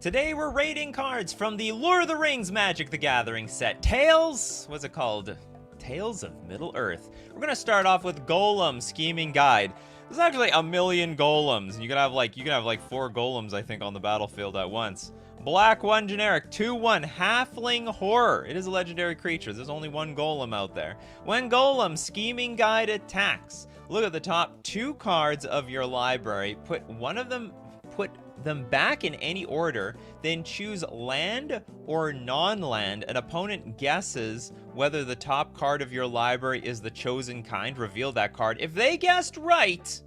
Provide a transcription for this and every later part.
Today we're rating cards from the Lord of the Rings Magic the Gathering set. Tales, what's it called? Tales of Middle-earth. We're gonna start off with Golem Scheming Guide. There's actually a million golems. You can have like 4 golems, I think, on the battlefield at once. Black 1 generic, 2/1 Halfling Horror. It is a legendary creature. There's only one golem out there. When Golem Scheming Guide attacks, look at the top 2 cards of your library. Put them back in any order, then choose land or non-land. An opponent guesses whether the top card of your library is the chosen kind. Reveal that card. If they guessed right,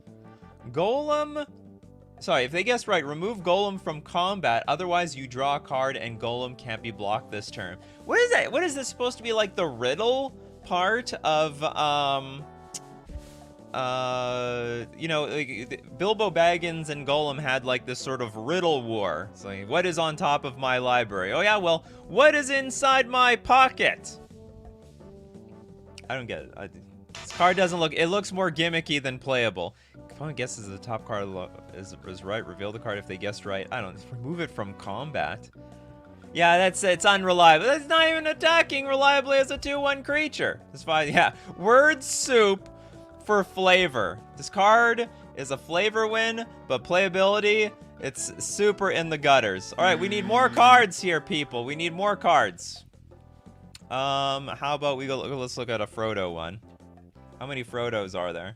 remove Golem from combat. Otherwise, you draw a card and Golem can't be blocked this turn. What is that? What is this supposed to be, like the riddle part of, you know, like, Bilbo Baggins and Golem had like this sort of riddle war. It's like, what is on top of my library? Oh yeah, well, what is inside my pocket? I don't get it. This card doesn't look, it looks more gimmicky than playable. Opponent guesses the top card is right. Reveal the card if they guessed right. I don't know. Remove it from combat. Yeah, it's unreliable. That's not even attacking reliably as a 2/1 creature. It's fine. Yeah, word soup for flavor. This card is a flavor win, but playability, it's super in the gutters. All right, we need more cards here, people. We need more cards. How about let's look at a Frodo one. How many Frodos are there?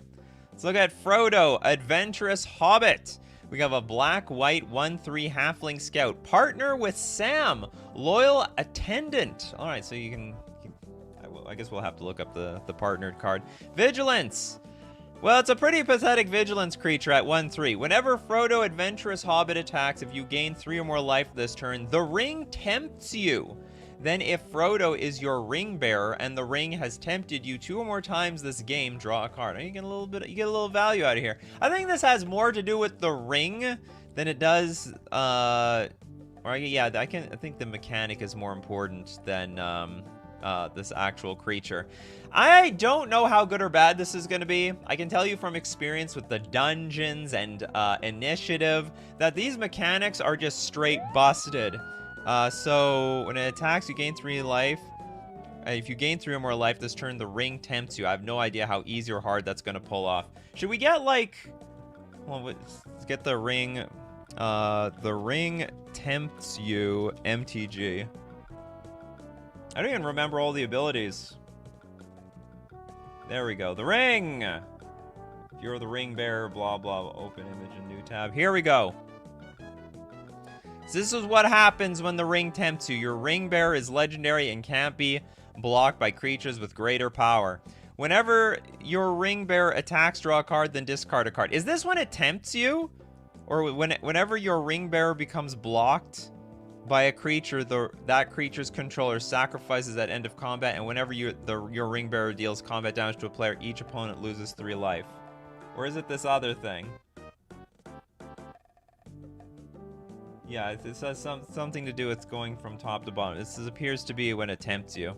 Let's look at Frodo, Adventurous Hobbit. We have a black-white 1/3 Halfling Scout. Partner with Sam, Loyal Attendant. All right, so you can I guess we'll have to look up the partnered card. Vigilance. Well, it's a pretty pathetic Vigilance creature at 1/3. Whenever Frodo, Adventurous Hobbit attacks, if you gain 3 or more life this turn, the ring tempts you. Then if Frodo is your ring bearer and the ring has tempted you 2 or more times this game, draw a card. You get a little value out of here. I think this has more to do with the ring than it does, I think the mechanic is more important than, this actual creature. I don't know how good or bad this is going to be. I can tell you from experience with the dungeons and initiative that these mechanics are just straight busted. So when it attacks, you gain 3 life. If you gain 3 or more life this turn, the ring tempts you. I have no idea how easy or hard that's going to pull off. Should we get like, well, let's get the ring tempts you MTG. I don't even remember all the abilities. There we go. The ring! If you're the ring bearer, blah, blah, open image and new tab. Here we go. So this is what happens when the ring tempts you. Your ring bearer is legendary and can't be blocked by creatures with greater power. Whenever your ring bearer attacks, draw a card, then discard a card. Is this when it tempts you? Or whenever your ring bearer becomes blocked by a creature, that creature's controller sacrifices at end of combat, and whenever your ring bearer deals combat damage to a player, each opponent loses 3 life. Or is it this other thing? Yeah, it says something to do with going from top to bottom. This appears to be when it tempts you.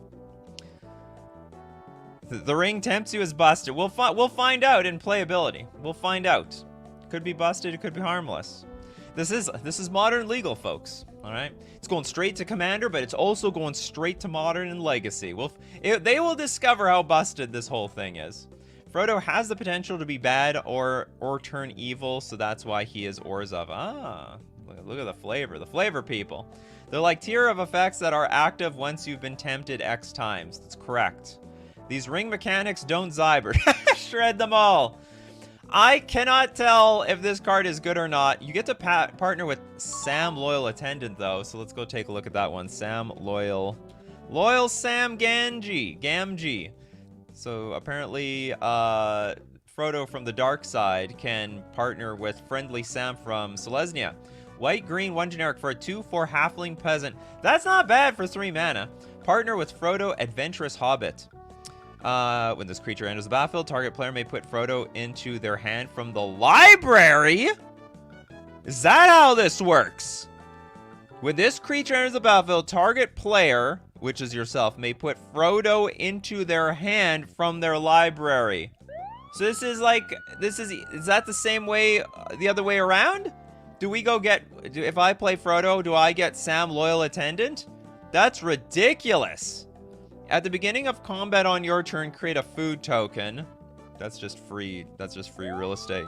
The ring tempts you is busted. We'll find out in playability. We'll find out. Could be busted. It could be harmless. This is modern legal, folks. All right, it's going straight to Commander, but it's also going straight to Modern and Legacy. They will discover how busted this whole thing is. Frodo has the potential to be bad or turn evil, so that's why he is Orzhov. Ah, look at the flavor people. They're like tier of effects that are active once you've been tempted X times. That's correct. These ring mechanics don't Zyber. Shred them all. I cannot tell if this card is good or not. You get to partner with Sam Loyal Attendant, though. So let's go take a look at that one. Sam Loyal Sam Gamgee. So apparently, Frodo from the dark side can partner with Friendly Sam from Selesnya. White, green, 1 generic for a 2/4 Halfling Peasant. That's not bad for 3 mana. Partner with Frodo, Adventurous Hobbit. When this creature enters the battlefield, target player may put Frodo into their hand from the library? Is that how this works? When this creature enters the battlefield, target player, which is yourself, may put Frodo into their hand from their library. So this is like, is that the same way, the other way around? Do we go get... if I play Frodo, do I get Sam Loyal Attendant? That's ridiculous. At the beginning of combat on your turn, create a food token. That's just free. That's just free real estate.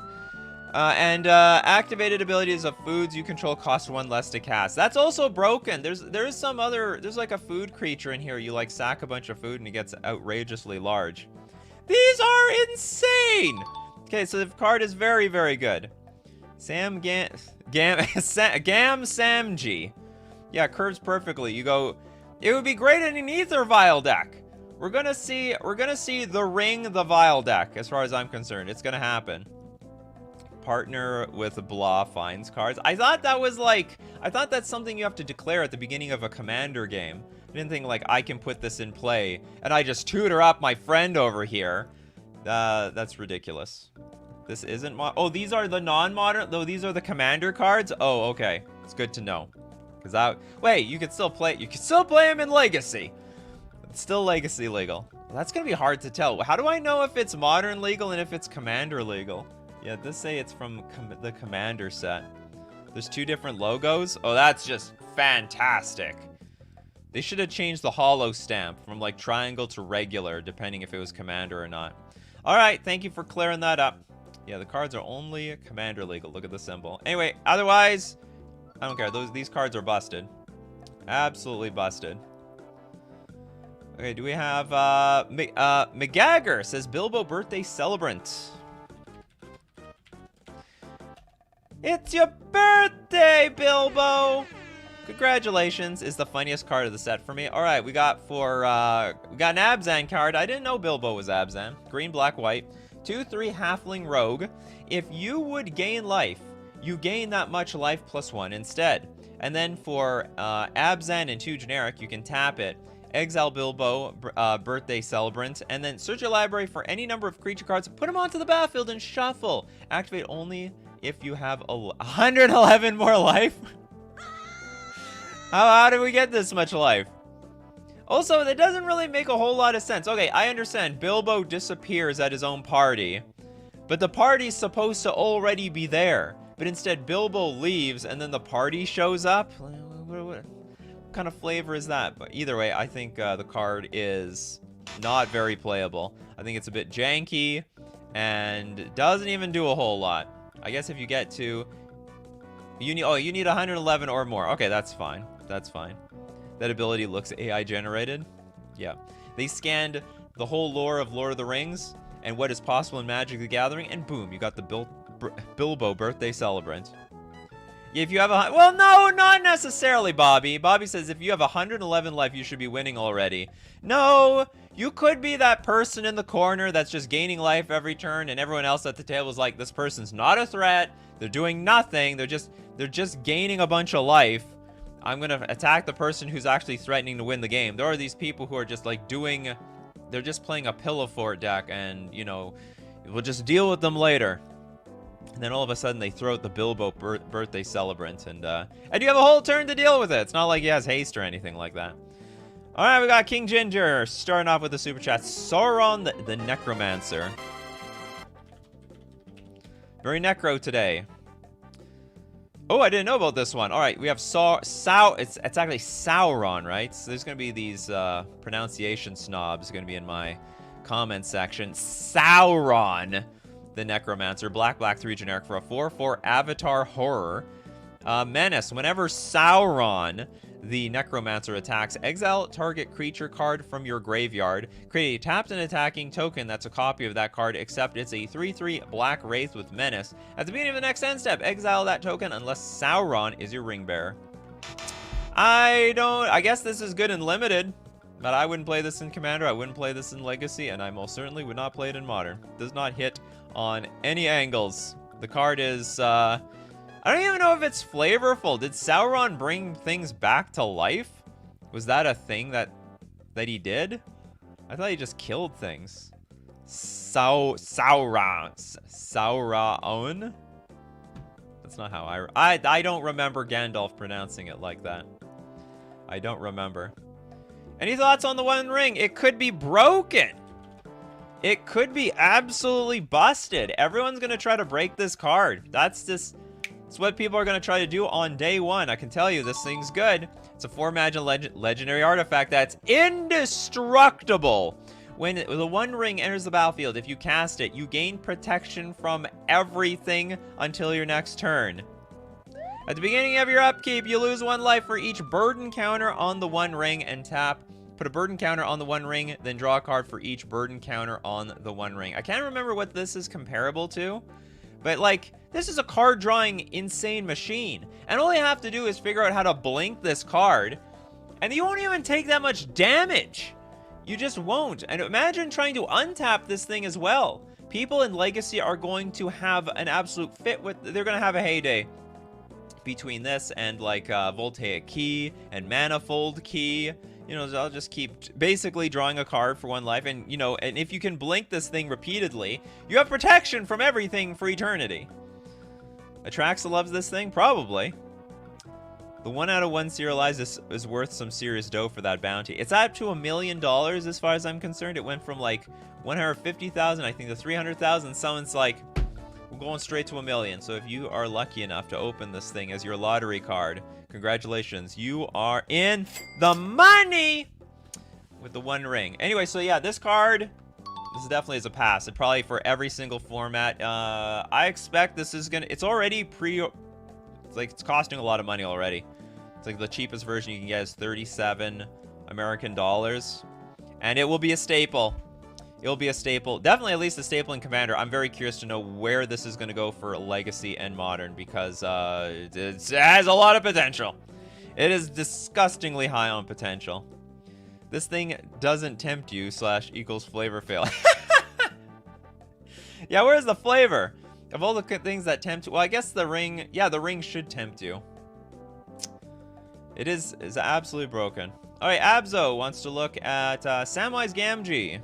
Activated abilities of foods you control cost 1 less to cast. That's also broken. There's some other... there's like a food creature in here. You like sack a bunch of food and it gets outrageously large. These are insane! Okay, so the card is very, very good. Gam Samji. Yeah, curves perfectly. You go... it would be great in an Ether Vial deck. We're gonna see the Ring the Vial deck, as far as I'm concerned. It's gonna happen. Partner with Blah finds cards. I thought that was like... I thought that's something you have to declare at the beginning of a Commander game. I didn't think, like, I can put this in play, and I just tutor up my friend over here. That's ridiculous. This isn't oh, these are the non-modern... though these are the Commander cards? Oh, okay. It's good to know. Because that... wait, you could still play... you could still play them in Legacy. It's still Legacy legal. That's going to be hard to tell. How do I know if it's Modern legal and if it's Commander legal? Yeah, this say it's from the Commander set. There's 2 different logos. Oh, that's just fantastic. They should have changed the holo stamp from like triangle to regular, depending if it was Commander or not. All right, thank you for clearing that up. Yeah, the cards are only Commander legal. Look at the symbol. Anyway, otherwise, I don't care. These cards are busted. Absolutely busted. Okay, do we have McGagger says Bilbo birthday celebrant. It's your birthday, Bilbo! Congratulations, is the funniest card of the set for me. All right, we got an Abzan card. I didn't know Bilbo was Abzan. Green, black, white. 2/3 halfling rogue. If you would gain life, you gain that much life plus 1 instead. And then for Abzan and 2 generic, you can tap it. Exile Bilbo, birthday celebrant, and then search your library for any number of creature cards, put them onto the battlefield and shuffle. Activate only if you have 111 more life. How did we get this much life? Also, that doesn't really make a whole lot of sense. Okay, I understand. Bilbo disappears at his own party, but the party's supposed to already be there. But instead, Bilbo leaves, and then the party shows up. What kind of flavor is that? But either way, I think the card is not very playable. I think it's a bit janky, and doesn't even do a whole lot. I guess if you get to... you need 111 or more. Okay, that's fine. That's fine. That ability looks AI generated. Yeah. They scanned the whole lore of Lord of the Rings and what is possible in Magic the Gathering, and boom, you got the Bilbo birthday celebrant. If you have a... well, no, not necessarily, Bobby. Bobby says if you have 111 life, you should be winning already. No, you could be that person in the corner that's just gaining life every turn, and everyone else at the table is like, this person's not a threat. They're doing nothing. They're just gaining a bunch of life. I'm going to attack the person who's actually threatening to win the game. There are these people who are just like doing... they're just playing a Pillow Fort deck, and, you know, we'll just deal with them later. And then all of a sudden they throw out the Bilbo birthday celebrant, and you have a whole turn to deal with it. It's not like he has haste or anything like that. All right, we got King Ginger starting off with the super chat. Sauron the Necromancer. Very necro today. Oh, I didn't know about this one. All right, we have it's actually Sauron, right? So there's going to be these pronunciation snobs going to be in my comment section. Sauron the Necromancer. Black, 3 generic for a 4/4 Avatar Horror. Menace. Whenever Sauron the Necromancer attacks, exile target creature card from your graveyard. Create a tapped and attacking token that's a copy of that card, except it's a 3/3 Black Wraith with Menace. At the beginning of the next end step, exile that token unless Sauron is your ring bearer. I guess this is good in Limited, but I wouldn't play this in Commander, I wouldn't play this in Legacy, and I most certainly would not play it in Modern. Does not hit on any angles. The card is, I don't even know if it's flavorful. Did Sauron bring things back to life? Was that a thing that he did? I thought he just killed things. Sauron. That's not how I don't remember Gandalf pronouncing it like that. I don't remember. Any thoughts on the One Ring? It could be broken. It could be absolutely busted. Everyone's gonna try to break this card. That's It's what people are going to try to do on day one. I can tell you, this thing's good. It's a 4-mana legendary artifact that's indestructible. When the One Ring enters the battlefield, if you cast it, you gain protection from everything until your next turn. At the beginning of your upkeep, you lose 1 life for each burden counter on the One Ring and tap. Put a burden counter on the One Ring, then draw a card for each burden counter on the One Ring. I can't remember what this is comparable to, but like, this is a card drawing insane machine. And all you have to do is figure out how to blink this card, and you won't even take that much damage. You just won't. And imagine trying to untap this thing as well. People in Legacy are going to have an absolute fit with, they're going to have a heyday between this and like Voltaic Key and Manifold Key. You know, I'll just keep basically drawing a card for 1 life. And, you know, and if you can blink this thing repeatedly, you have protection from everything for eternity. Atraxa loves this thing? Probably. The 1 out of 1 serialized is worth some serious dough for that bounty. It's up to $1 million as far as I'm concerned. It went from like 150,000, I think, to 300,000. Someone's like, we're going straight to $1 million. So if you are lucky enough to open this thing as your lottery card, congratulations. You are in the money with the One Ring. Anyway, so yeah, this card, this definitely is a pass. It probably for every single format. I expect this is gonna, it's already it's like, it's costing a lot of money already. It's like the cheapest version you can get is 37 American dollars. And it will be a staple. It'll be a staple. Definitely at least a staple in Commander. I'm very curious to know where this is going to go for Legacy and Modern, because it has a lot of potential. It is disgustingly high on potential. This thing doesn't tempt you / equals flavor fail. Yeah, where's the flavor? Of all the things that tempt you, well, I guess the ring, yeah, the ring should tempt you. It is absolutely broken. All right, Abzo wants to look at Samwise Gamgee.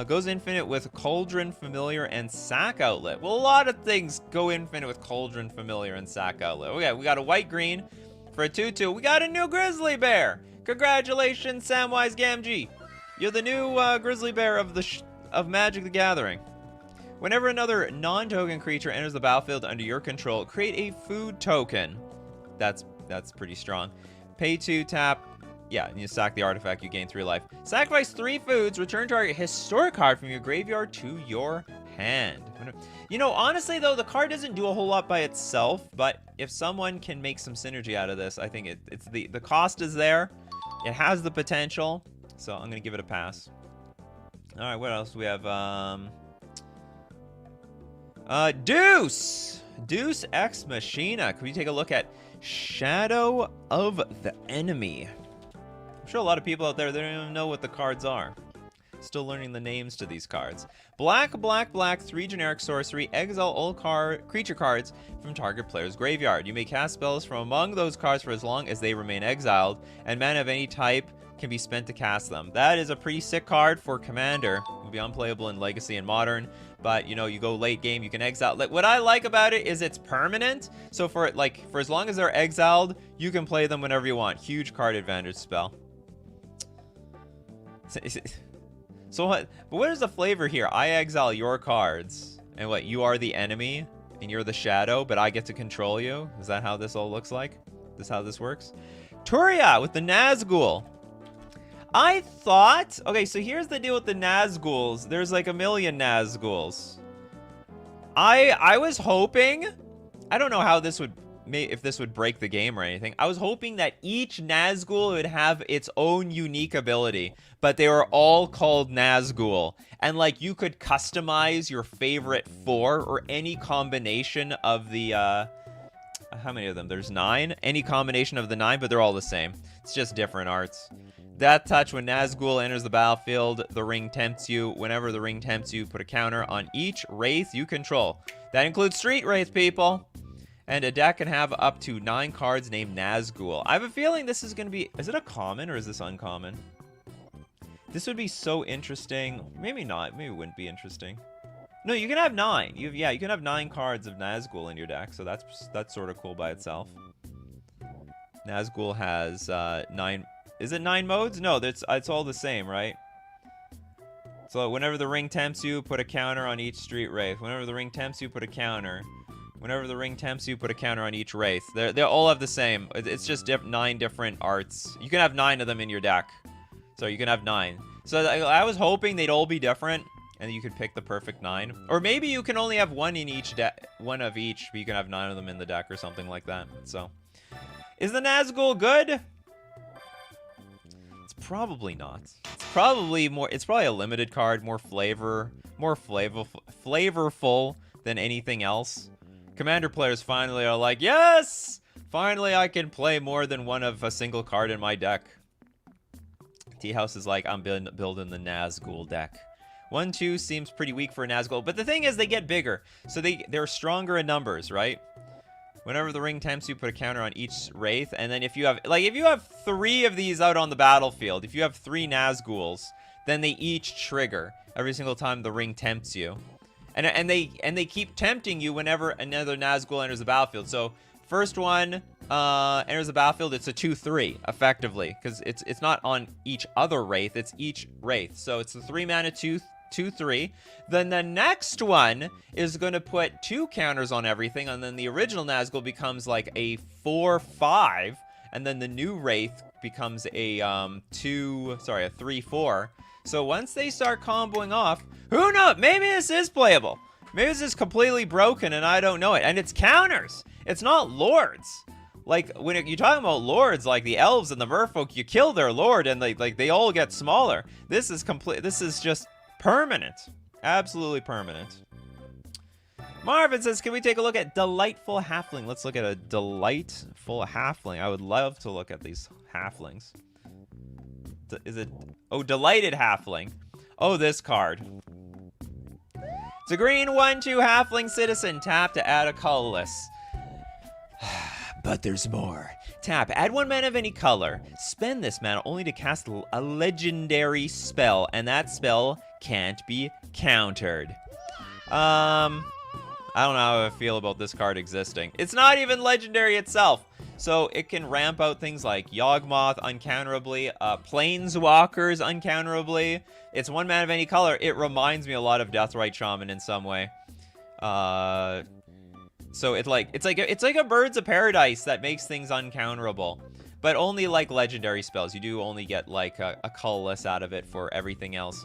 Goes infinite with Cauldron, Familiar, and Sack Outlet. Well, a lot of things go infinite with Cauldron, Familiar, and Sack Outlet. Okay, we got a white-green for a 2/2. We got a new Grizzly Bear. Congratulations, Samwise Gamgee. You're the new Grizzly Bear of Magic the Gathering. Whenever another non-token creature enters the battlefield under your control, create a food token. That's pretty strong. Pay 2, tap. Yeah, and you sack the artifact, you gain 3 life. Sacrifice 3 foods, return target historic card from your graveyard to your hand. You know, honestly though, the card doesn't do a whole lot by itself, but if someone can make some synergy out of this, I think it's the cost is there. It has the potential, so I'm gonna give it a pass. All right, what else do we have? Deuce Ex Machina. Can we take a look at Shadow of the Enemy? I'm sure a lot of people out there, they don't even know what the cards are. Still learning the names to these cards. Black, 3 generic sorcery. Exile all creature cards from target player's graveyard. You may cast spells from among those cards for as long as they remain exiled, and mana of any type can be spent to cast them. That is a pretty sick card for Commander. It will be unplayable in Legacy and Modern, but you know, you go late game, you can exile. Like, what I like about it is it's permanent. So for as long as they're exiled, you can play them whenever you want. Huge card advantage spell. So what? But what is the flavor here? I exile your cards, and what? You are the enemy, and you're the shadow, but I get to control you. Is that how this all looks like? This how this works? Turia with the Nazgul. I thought, okay, so here's the deal with the Nazguls. There's like a million Nazguls. I was hoping, I don't know how this would, if this would break the game or anything. I was hoping that each Nazgul would have its own unique ability, but they were all called Nazgul. And like, you could customize your favorite 4 or any combination of the, how many of them? There's 9. Any combination of the 9, but they're all the same. It's just different arts. That touch, when Nazgul enters the battlefield, the ring tempts you. Whenever the ring tempts you, put a counter on each Wraith you control. That includes Street Wraith, people. And a deck can have up to 9 cards named Nazgul. I have a feeling this is going to be... Is it a common or is this uncommon? This would be so interesting. Maybe not. Maybe it wouldn't be interesting. No, you can have 9. You can have 9 cards of Nazgul in your deck. So that's sort of cool by itself. Nazgul has 9... Is it 9 modes? No, it's all the same, right? So whenever the ring tempts you, put a counter on each street wraith. Whenever the ring tempts you, put a counter. Whenever the ring tempts you, put a counter on each wraith. They all have the same. It's just 9 different arts. You can have 9 of them in your deck. So you can have 9. So I was hoping they'd all be different, and you could pick the perfect 9. Or maybe you can only have one in each deck, one of each, but you can have 9 of them in the deck or something like that. So, is the Nazgul good? It's probably not. It's probably a limited card, more flavorful than anything else. Commander players finally are like, yes! Finally I can play more than one of a single card in my deck. T-House is like, I'm building the Nazgul deck. 1-2 seems pretty weak for a Nazgul, but the thing is they get bigger. So they're stronger in numbers, right? Whenever the ring tempts you, put a counter on each wraith, and then if you have 3 of these out on the battlefield, if you have 3 Nazguls, then they each trigger every single time the ring tempts you. And they keep tempting you whenever another Nazgul enters the battlefield. So first one enters the battlefield, it's a 2/3 effectively, because it's not on each other wraith, it's each wraith. So it's a 3 mana 2/3. Then the next one is going to put 2 counters on everything, and then the original Nazgul becomes like a 4/5, and then the new wraith becomes a 3/4. So once they start comboing off, who knows? Maybe this is playable. Maybe this is completely broken and I don't know it. And it's counters. It's not lords. Like, when you're talking about lords, like the elves and the merfolk, you kill their lord and they all get smaller. This is just permanent. Absolutely permanent. Marvin says, can we take a look at Delightful Halfling? Let's look at a Delightful Halfling. I would love to look at these halflings. Is it... Oh, Delighted Halfling. Oh, this card. It's a green 1/2 halfling citizen. Tap to add a colorless. But there's more. Tap, add 1 mana of any color. Spend this mana only to cast a legendary spell, and that spell can't be countered. I don't know how I feel about this card existing. It's not even legendary itself. So it can ramp out things like Yawgmoth uncounterably, Planeswalkers uncounterably. It's 1 mana of any color. It reminds me a lot of Deathrite Shaman in some way. So it's like a Birds of Paradise that makes things uncounterable, but only like legendary spells. You do only get like a colorless out of it for everything else.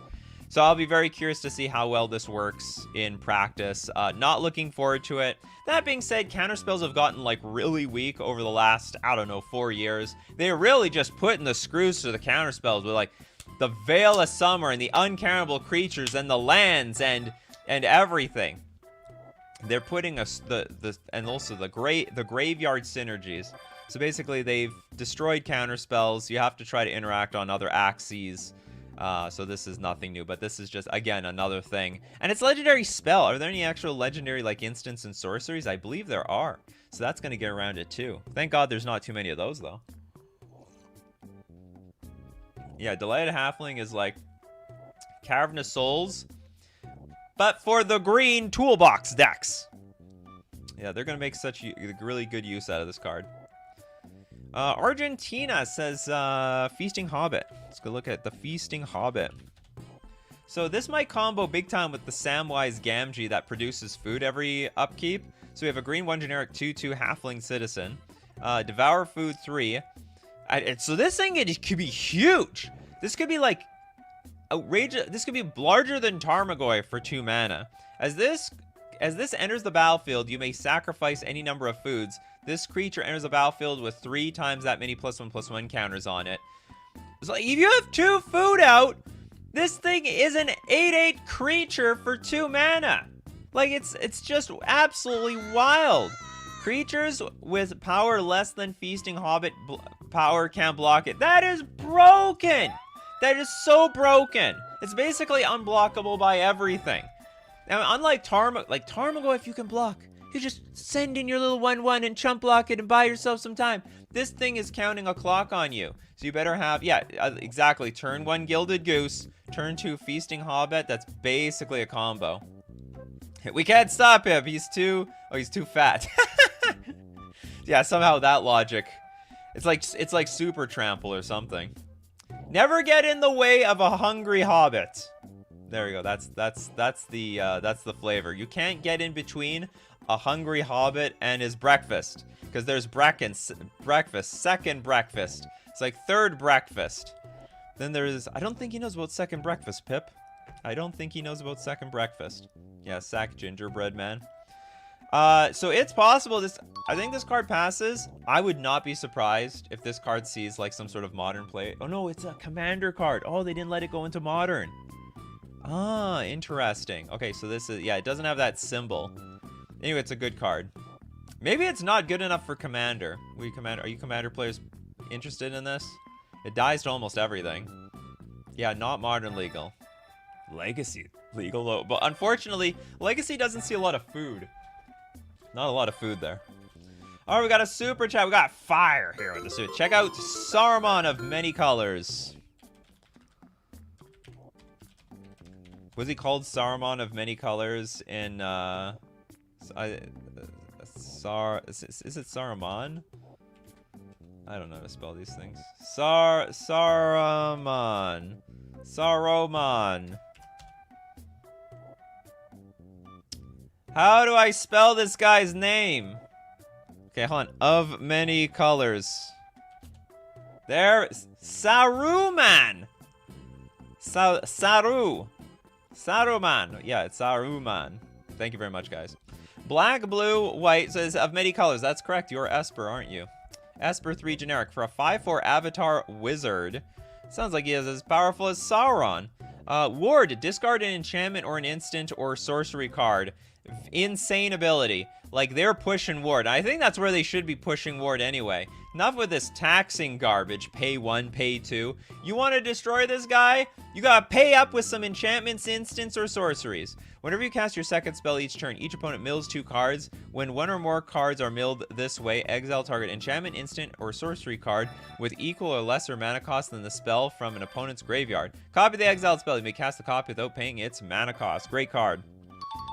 So I'll be very curious to see how well this works in practice. Not looking forward to it. That being said, counterspells have gotten like really weak over the last, I don't know, 4 years. They're really just putting the screws to the counterspells with like the Veil of Summer and the uncountable creatures and the lands and everything. They're putting and also the graveyard synergies. So basically they've destroyed counterspells. You have to try to interact on other axes. So this is nothing new, but this is just, again, another thing. And it's legendary spell. Are there any actual legendary, like, instants and sorceries? I believe there are. So that's going to get around it, too. Thank God there's not too many of those, though. Yeah, Delighted Halfling is, like, Cavernous Souls, but for the green toolbox decks. Yeah, they're going to make such really good use out of this card. Argentina says, Feasting Hobbit. Let's go look at the Feasting Hobbit. So this might combo big time with the Samwise Gamgee that produces food every upkeep. So we have a green 1 generic 2/2 halfling citizen. Devour food 3. So this thing could be huge. This could be like outrageous. This could be larger than Tarmogoyf for 2 mana. As this enters the battlefield, you may sacrifice any number of foods. This creature enters the battlefield with 3 times that many +1/+1 counters on it. So if you have 2 food out, this thing is an 8/8 creature for 2 mana. Like, it's just absolutely wild. Creatures with power less than Feasting Hobbit power can't block it. That is broken. That is so broken. It's basically unblockable by everything. Now, unlike Tarmogoyf, you can block. You just send in your little 1/1 and chump block it and buy yourself some time. This thing is counting a clock on you. So you better have, exactly. Turn 1 Gilded Goose, turn 2 Feasting Hobbit. That's basically a combo. We can't stop him. He's too fat. Yeah, somehow that logic. It's like Super Trample or something. Never get in the way of a hungry hobbit. There we go. That's the flavor. You can't get in between a hungry hobbit and his breakfast, because there's breakfast, second breakfast. It's like third breakfast. Then there's, I don't think he knows about second breakfast, Pip. I don't think he knows about second breakfast. Yeah, sack gingerbread man. So it's possible this, I think this card passes. I would not be surprised if this card sees like some sort of modern play. Oh no, it's a commander card. Oh, they didn't let it go into modern. Ah, interesting. Okay, so this is, yeah, it doesn't have that symbol. Anyway, it's a good card. Maybe it's not good enough for commander. Are you commander players interested in this? It dies to almost everything. Yeah, not modern legal. Legacy legal though. But unfortunately, Legacy doesn't see a lot of food. Not a lot of food there. Alright, we got a super chat. We got fire here with the suit. Check out Saruman of Many Colors. Was he called Saruman of Many Colors in, is it Saruman? I don't know how to spell these things. Saruman. Saruman. How do I spell this guy's name? Okay, hold on. Of Many Colors. There. Saruman. Saruman. Yeah, it's Saruman. Thank you very much, guys. Black, blue, white says of many colors. That's correct. You're Esper, aren't you? Esper 3 generic for a 5/4 avatar wizard. Sounds like he is as powerful as Sauron. Ward, discard an enchantment or an instant or sorcery card. Insane ability. Like, they're pushing Ward. I think that's where they should be pushing Ward anyway. Enough with this taxing garbage. Pay 1, pay 2. You want to destroy this guy? You gotta pay up with some enchantments, instants, or sorceries. Whenever you cast your second spell each turn, each opponent mills 2 cards. When one or more cards are milled this way, exile target enchantment, instant, or sorcery card with equal or lesser mana cost than the spell from an opponent's graveyard. Copy the exiled spell. You may cast the copy without paying its mana cost. Great card.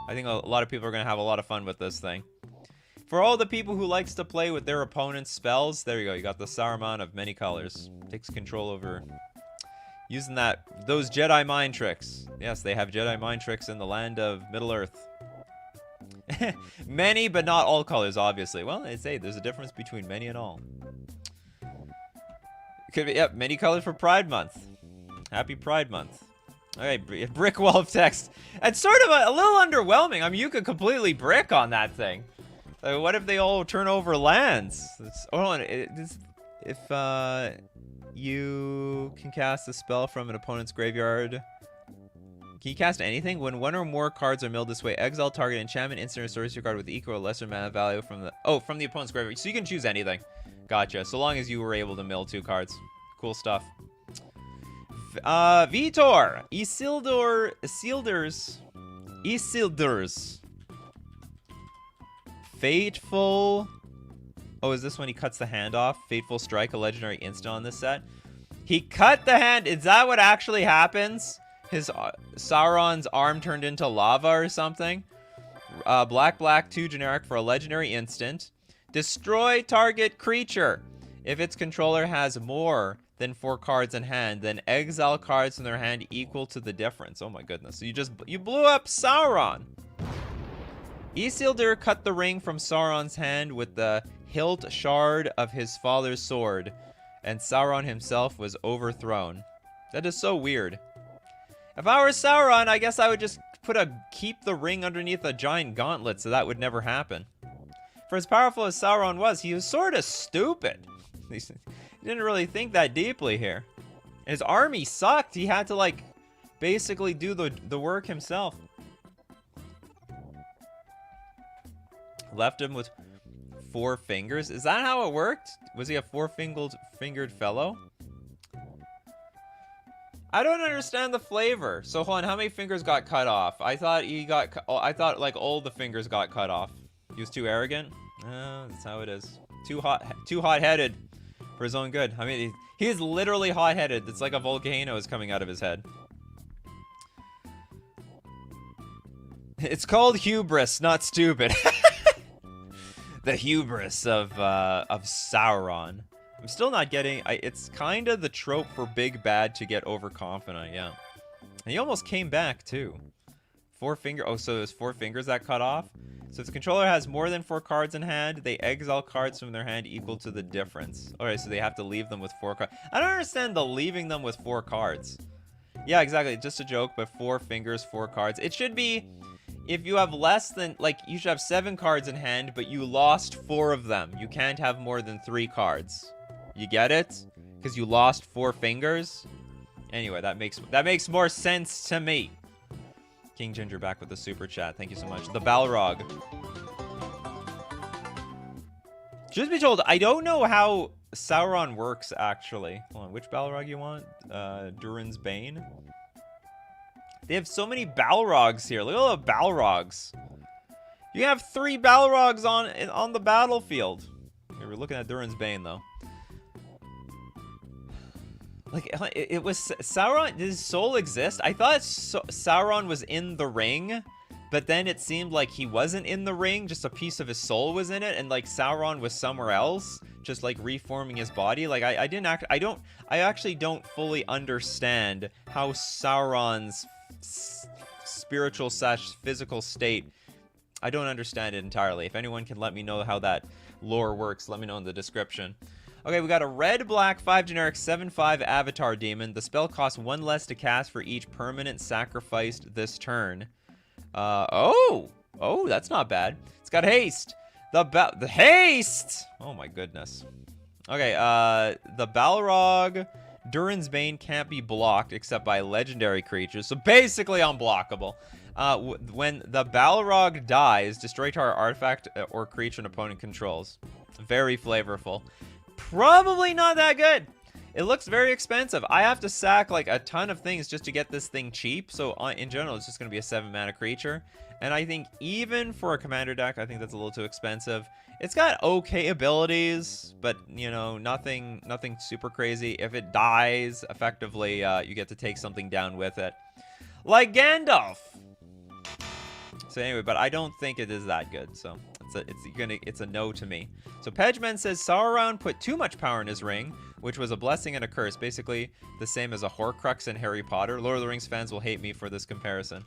I think a lot of people are going to have a lot of fun with this thing. For all the people who likes to play with their opponent's spells, there you go. You got the Saruman of Many Colors. Takes control over using those Jedi mind tricks. Yes, they have Jedi mind tricks in the land of Middle-earth. Many, but not all colors, obviously. Well, they say there's a difference between many and all. Could be, yep, many colors for Pride Month. Happy Pride Month. Alright, brick wall of text. It's sort of a little underwhelming. I mean, you could completely brick on that thing. Like, what if they all turn over lands? Hold on. If you can cast a spell from an opponent's graveyard. Can you cast anything? When one or more cards are milled this way, exile target enchantment, instant, or sorcery card with equal or lesser mana value from the opponent's graveyard. So you can choose anything. Gotcha. So long as you were able to mill 2 cards. Cool stuff. Vitor, Isildur's Fateful. Oh, is this when he cuts the hand off? Fateful Strike, a legendary instant on this set. He cut the hand. Is that what actually happens? His Sauron's arm turned into lava or something. Black 2 generic for a legendary instant. Destroy target creature. If its controller has more than 4 cards in hand, then exile cards from their hand equal to the difference. Oh my goodness. So you blew up Sauron. Isildur cut the ring from Sauron's hand with the hilt shard of his father's sword, and Sauron himself was overthrown. That is so weird. If I were Sauron, I guess I would just keep the ring underneath a giant gauntlet so that would never happen. For as powerful as Sauron was, he was sort of stupid. He didn't really think that deeply here. His army sucked. He had to, like, basically do the work himself. Left him with 4 fingers. Is that how it worked? Was he a 4-fingered fellow? I don't understand the flavor. So hold on, how many fingers got cut off? I thought like all the fingers got cut off. He was too arrogant. That's how it is. Too hot-headed for his own good. I mean, he is literally hot-headed. It's like a volcano is coming out of his head. It's called hubris, not stupid. The hubris of Sauron. I'm still not getting. It's kind of the trope for big bad to get overconfident. Yeah. And he almost came back, too. 4 finger. Oh, so there's 4 fingers that cut off? So if the controller has more than 4 cards in hand, they exile cards from their hand equal to the difference. Alright, so they have to leave them with 4 cards. I don't understand the leaving them with 4 cards. Yeah, exactly. Just a joke, but 4 fingers, 4 cards. It should be, if you have less than, like, you should have 7 cards in hand, but you lost 4 of them. You can't have more than 3 cards. You get it? Because you lost 4 fingers? Anyway, that makes more sense to me. King Ginger back with the super chat. Thank you so much. The Balrog. Truth be told, I don't know how Sauron works, actually. Hold on, which Balrog you want? Durin's Bane? They have so many Balrogs here. Look at all the Balrogs. You have 3 Balrogs on the battlefield. Okay, we're looking at Durin's Bane, though. Like, it was Sauron. Does his soul exist? I thought Sauron was in the ring, but then it seemed like he wasn't in the ring. Just a piece of his soul was in it, and like Sauron was somewhere else, just like reforming his body. Like I actually don't fully understand how Sauron's spiritual / physical state. I don't understand it entirely. If anyone can let me know how that lore works, let me know in the description. Okay, we got a red, black, 5 generic, 7/5 Avatar Demon. The spell costs 1 less to cast for each permanent sacrificed this turn. Oh, that's not bad. It's got haste. The haste! Oh my goodness. Okay, the Balrog, Durin's Bane can't be blocked except by legendary creatures, so basically unblockable. When the Balrog dies, destroy target artifact or creature an opponent controls. Very flavorful. Probably not that good. It looks very expensive. I have to sack like a ton of things just to get this thing cheap. So in general, it's just going to be a 7 mana creature. And I think even for a commander deck, I think that's a little too expensive. It's got okay abilities, but you know, nothing super crazy. If it dies, effectively, you get to take something down with it, like Gandalf. So anyway, but I don't think it is that good. So it's a no to me. So Pedgeman says Sauron put too much power in his ring, which was a blessing and a curse. Basically the same as a Horcrux in Harry Potter. Lord of the Rings fans will hate me for this comparison,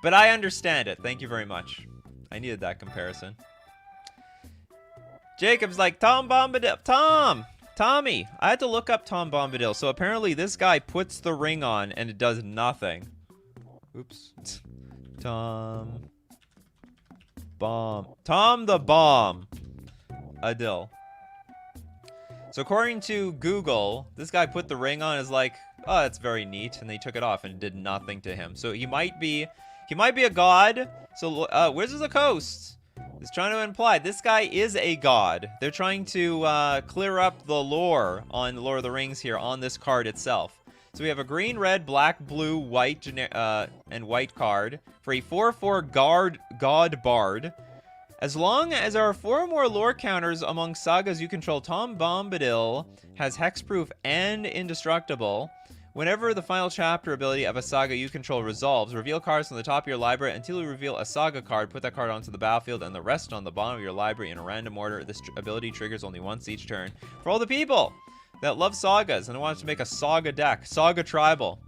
but I understand it. Thank you very much. I needed that comparison. Jacob's like, Tommy, I had to look up Tom Bombadil. So apparently this guy puts the ring on and it does nothing. Oops. Tom the Bomb Adil. So according to Google, this guy put the ring on, is like, oh, that's very neat, and they took it off and it did nothing to him. So he might be a god. So Wizards of the Coast is trying to imply this guy is a god. They're trying to clear up the lore on Lord of the Rings here on this card itself. So we have a green, red, black, blue, white, and white card for a 4/4 god bard. As long as there are 4 or more lore counters among sagas you control, Tom Bombadil has hexproof and indestructible. Whenever the final chapter ability of a saga you control resolves, reveal cards from the top of your library until you reveal a saga card. Put that card onto the battlefield and the rest on the bottom of your library in a random order. This ability triggers only once each turn. For all the people that love sagas and want to make a saga deck, Saga Tribal,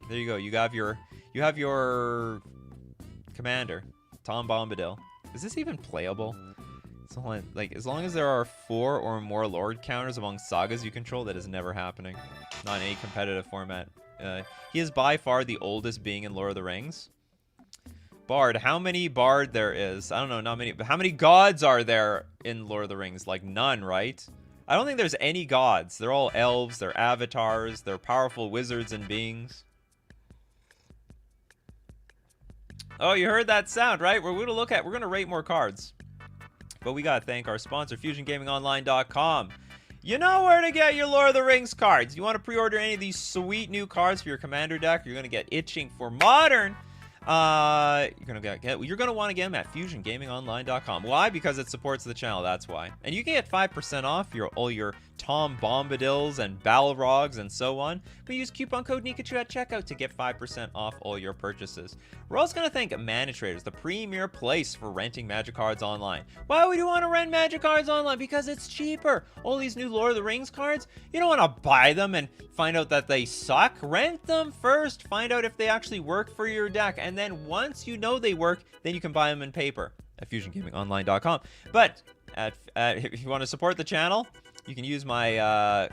there you go. You have your commander, Tom Bombadil. Is this even playable? So, like, as long as there are 4 or more lord counters among sagas you control, that is never happening. Not in any competitive format. He is by far the oldest being in Lord of the Rings. Bard. How many Bard there is? I don't know, not many. But how many gods are there in Lord of the Rings? Like, none, right? I don't think there's any gods. They're all elves, they're avatars, they're powerful wizards and beings. Oh, you heard that sound, right? We're going to rate more cards. But we got to thank our sponsor, FusionGamingOnline.com. You know where to get your Lord of the Rings cards. You want to pre-order any of these sweet new cards for your commander deck? You're going to get itching for Modern. You're gonna want to get them at fusiongamingonline.com. Why? Because it supports the channel. That's why. And you can get 5% off all your Tom Bombadils and Balrogs and so on. But use coupon code Nikachu at checkout to get 5% off all your purchases. We're also gonna thank Mana Traders, the premier place for renting Magic cards online. Why would you want to rent Magic cards online? Because it's cheaper. All these new Lord of the Rings cards, you don't want to buy them and find out that they suck. Rent them first. Find out if they actually work for your deck. And then once you know they work, then you can buy them in paper at fusiongamingonline.com. But if you want to support the channel, you can use my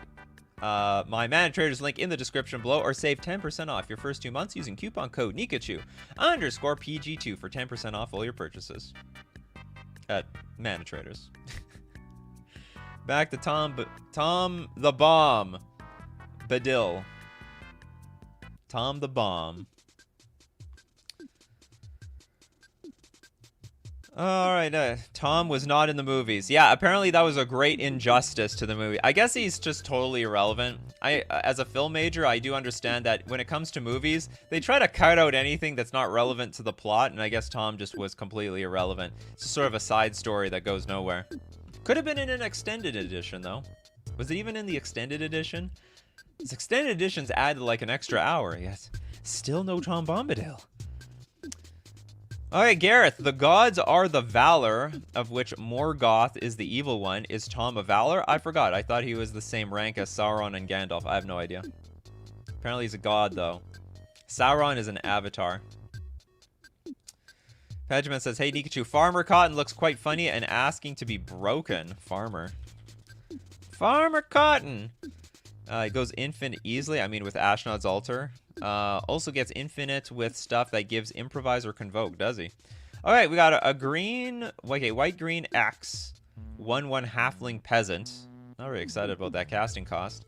my Mana Traders link in the description below, or save 10% off your first 2 months using coupon code Nikachu _PG2 for 10% off all your purchases at Mana Traders. Back to Tom the Bomb Badil. Tom the Bomb. Alright, Tom was not in the movies. Yeah, apparently that was a great injustice to the movie. I guess he's just totally irrelevant. As a film major, I do understand that when it comes to movies, they try to cut out anything that's not relevant to the plot, and I guess Tom just was completely irrelevant. It's just sort of a side story that goes nowhere. Could have been in an extended edition, though. Was it even in the extended edition? This extended edition's added like an extra hour, yes. Still no Tom Bombadil. Alright, Gareth. The gods are the valor, of which Morgoth is the evil one. Is Tom a valor? I forgot. I thought he was the same rank as Sauron and Gandalf. I have no idea. Apparently he's a god, though. Sauron is an avatar. Pejman says, hey, Nikachu, Farmer Cotton looks quite funny and asking to be broken. Farmer Cotton! It goes infinite easily. I mean, with Ashnod's Altar. Also gets infinite with stuff that gives improvise or convoke, does he? Alright, we got a green, okay, white-green X, 1/1 halfling peasant. Not really excited about that casting cost.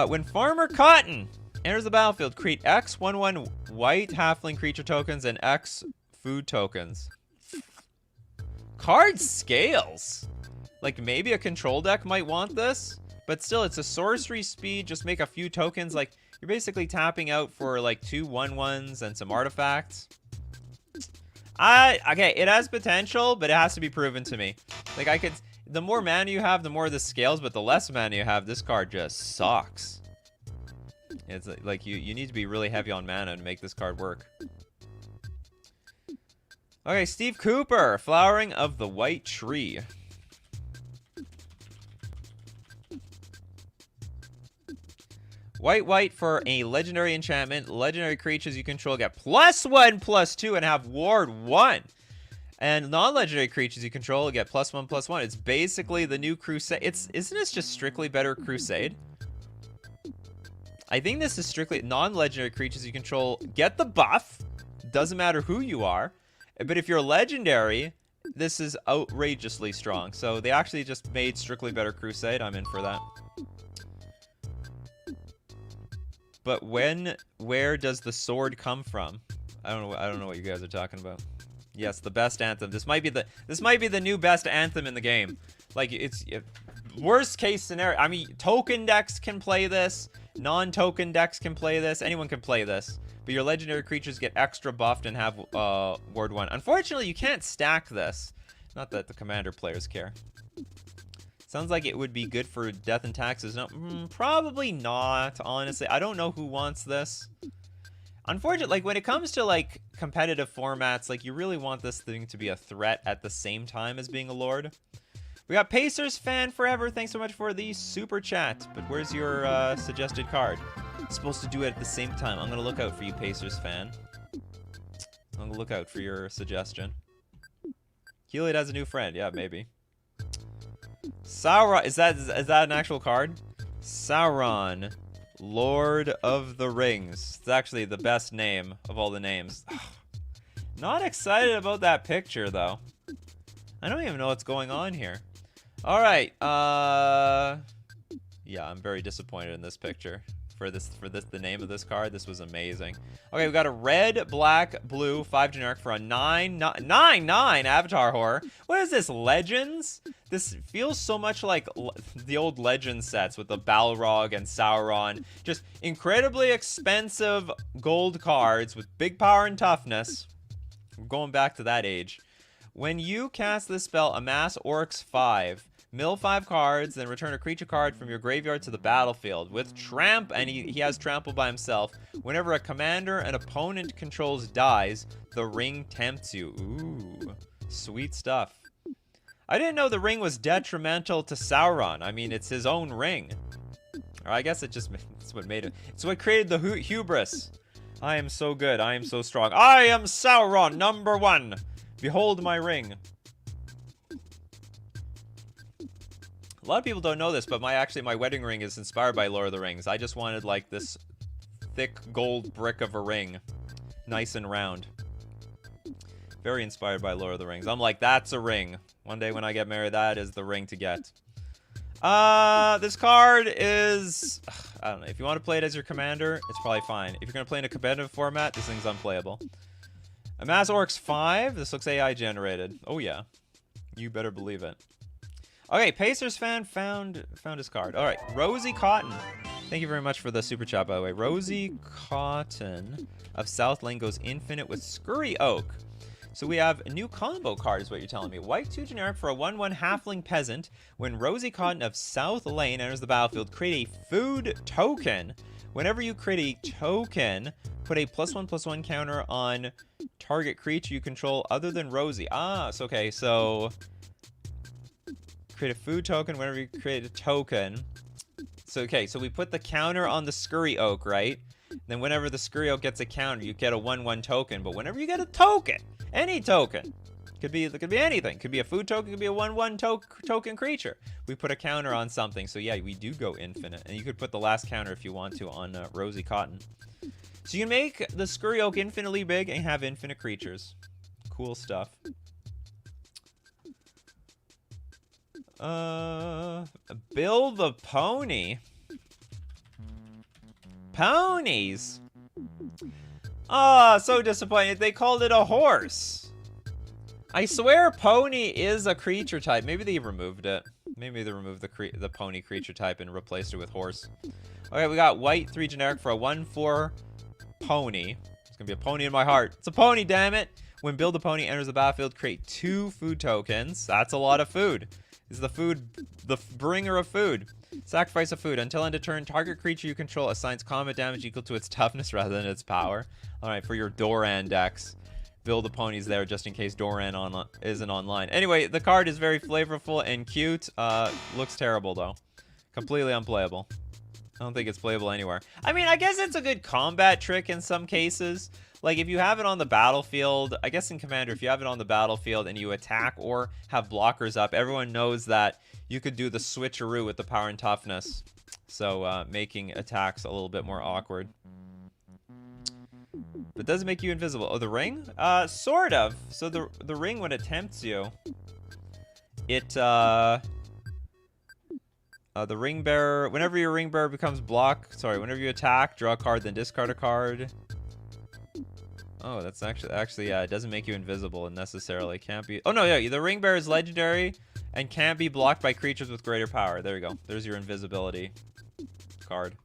When Farmer Cotton enters the battlefield, create X 1/1 white halfling creature tokens and X food tokens. Card scales! Like, maybe a control deck might want this, but still, it's a sorcery speed, just make a few tokens, like, you're basically tapping out for like 2 1/1s and some artifacts. Okay, it has potential, but it has to be proven to me. Like, the more mana you have, the more this scales, but the less mana you have, this card just sucks. It's like you need to be really heavy on mana to make this card work. Okay, Steve Cooper, Flowering of the White Tree. White for a legendary enchantment. Legendary creatures you control get +1/+2 and have ward 1. And non-legendary creatures you control get +1/+1. It's basically the new Crusade. Isn't this just strictly better Crusade? I think this is strictly non-legendary creatures you control get the buff. Doesn't matter who you are. But if you're legendary, this is outrageously strong. So they actually just made strictly better Crusade. I'm in for that. But where does the sword come from? I don't know what you guys are talking about. Yes, the best anthem. This might be the new best anthem in the game. Like, it's worst case scenario. I mean, token decks can play this, non-token decks can play this, anyone can play this. But your legendary creatures get extra buffed and have ward 1. Unfortunately, you can't stack this. Not that the commander players care. Sounds like it would be good for Death and Taxes. No, probably not, honestly. I don't know who wants this. Unfortunately, like, when it comes to, like, competitive formats, like, you really want this thing to be a threat at the same time as being a lord. We got Pacers Fan Forever. Thanks so much for the super chat. But where's your suggested card? I'm supposed to do it at the same time. I'm going to look out for you, Pacers Fan. I'm going to look out for your suggestion. Heliod has a new friend. Yeah, maybe. Sauron, is that an actual card? Sauron, Lord of the Rings. It's actually the best name of all the names. Not excited about that picture, though. I don't even know what's going on here. Alright, yeah, I'm very disappointed in this picture. for the name of this card. This was amazing. Okay, we got a red, black, blue, 5 generic for a 9/9 Avatar Horror. What is this, Legends? This feels so much like the old Legends sets with the Balrog and Sauron. Just incredibly expensive gold cards with big power and toughness. We're going back to that age. When you cast this spell, amass Orcs 5. Mill 5 cards, then return a creature card from your graveyard to the battlefield. With and he has Trample by himself. Whenever a commander an opponent controls dies, the ring tempts you. Ooh, sweet stuff. I didn't know the ring was detrimental to Sauron. I mean, it's his own ring. Or I guess it's what made it. It's what created the hubris. I am so good. I am so strong. I am Sauron, #1. Behold my ring. A lot of people don't know this, but my wedding ring is inspired by Lord of the Rings. I just wanted like this thick gold brick of a ring. Nice and round. Very inspired by Lord of the Rings. I'm like, that's a ring. One day when I get married, that is the ring to get. This card is... I don't know. If you want to play it as your commander, it's probably fine. If you're going to play in a competitive format, this thing's unplayable. Amass Orcs 5. This looks AI generated. Oh, yeah. You better believe it. Okay, Pacers fan found his card. All right, Rosie Cotton. Thank you very much for the super chat, by the way. Rosie Cotton of South Lane goes infinite with Scurry Oak. So we have a new combo card is what you're telling me. White 2 generic for a 1/1 halfling peasant. When Rosie Cotton of South Lane enters the battlefield, create a food token. Whenever you create a token, put a +1/+1 counter on target creature you control other than Rosie. Ah, so okay, so... create a food token whenever you create a token. So, okay, so we put the counter on the Scurry Oak, right? Then whenever the Scurry Oak gets a counter, you get a 1/1 token. But whenever you get a token, any token, could be anything. Could be a food token, could be a 1/1 token creature. We put a counter on something. So yeah, we do go infinite. And you could put the last counter if you want to on Rosie Cotton. So you can make the Scurry Oak infinitely big and have infinite creatures. Cool stuff. Bill the Pony. Ponies. Ah, so disappointed. They called it a horse. I swear pony is a creature type. Maybe they removed it. Maybe they removed the pony creature type and replaced it with horse. Okay, we got white 3 generic for a 1/4 pony. It's gonna be a pony in my heart. It's a pony, damn it. When Bill the Pony enters the battlefield, create 2 food tokens. That's a lot of food. Is the bringer of food. Sacrifice a food. Until end of turn, target creature you control assigns combat damage equal to its toughness rather than its power. Alright, for your Doran decks. Bill the Pony's there just in case Doran isn't online. Anyway, the card is very flavorful and cute. Looks terrible, though. Completely unplayable. I don't think it's playable anywhere. I mean, I guess it's a good combat trick in some cases. Like, if you have it on the battlefield, I guess in Commander, if you have it on the battlefield and you attack or have blockers up, everyone knows that you could do the switcheroo with the power and toughness. So, making attacks a little bit more awkward. But does it make you invisible? Oh, the ring? Sort of. So, the ring, when it tempts you, it, the ring bearer, whenever your ring bearer becomes whenever you attack, draw a card, then discard a card. Oh, that's actually, yeah, it doesn't make you invisible and necessarily can't be... Oh, no, yeah, the ring bearer is legendary and can't be blocked by creatures with greater power. There you go. There's your invisibility card.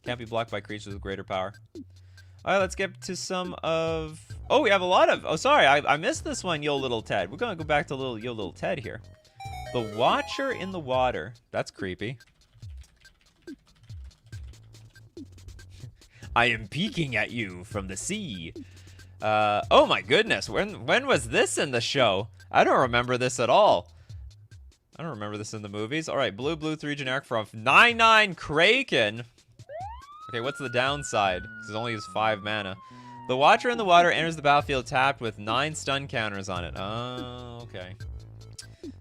Can't be blocked by creatures with greater power. All right, let's get to some of... Oh, we have a lot of... Oh, sorry, I missed this one, Yo Little Ted. We're going to go back to Yo Little Ted here. The Watcher in the Water. That's creepy. I am peeking at you from the sea. Oh my goodness, when was this in the show? I don't remember this at all. I don't remember this in the movies. All right, blue 3 generic from 9/9 Kraken. Okay, what's the downside? Because it only has 5 mana. The Watcher in the Water enters the battlefield tapped with 9 stun counters on it. Oh, okay.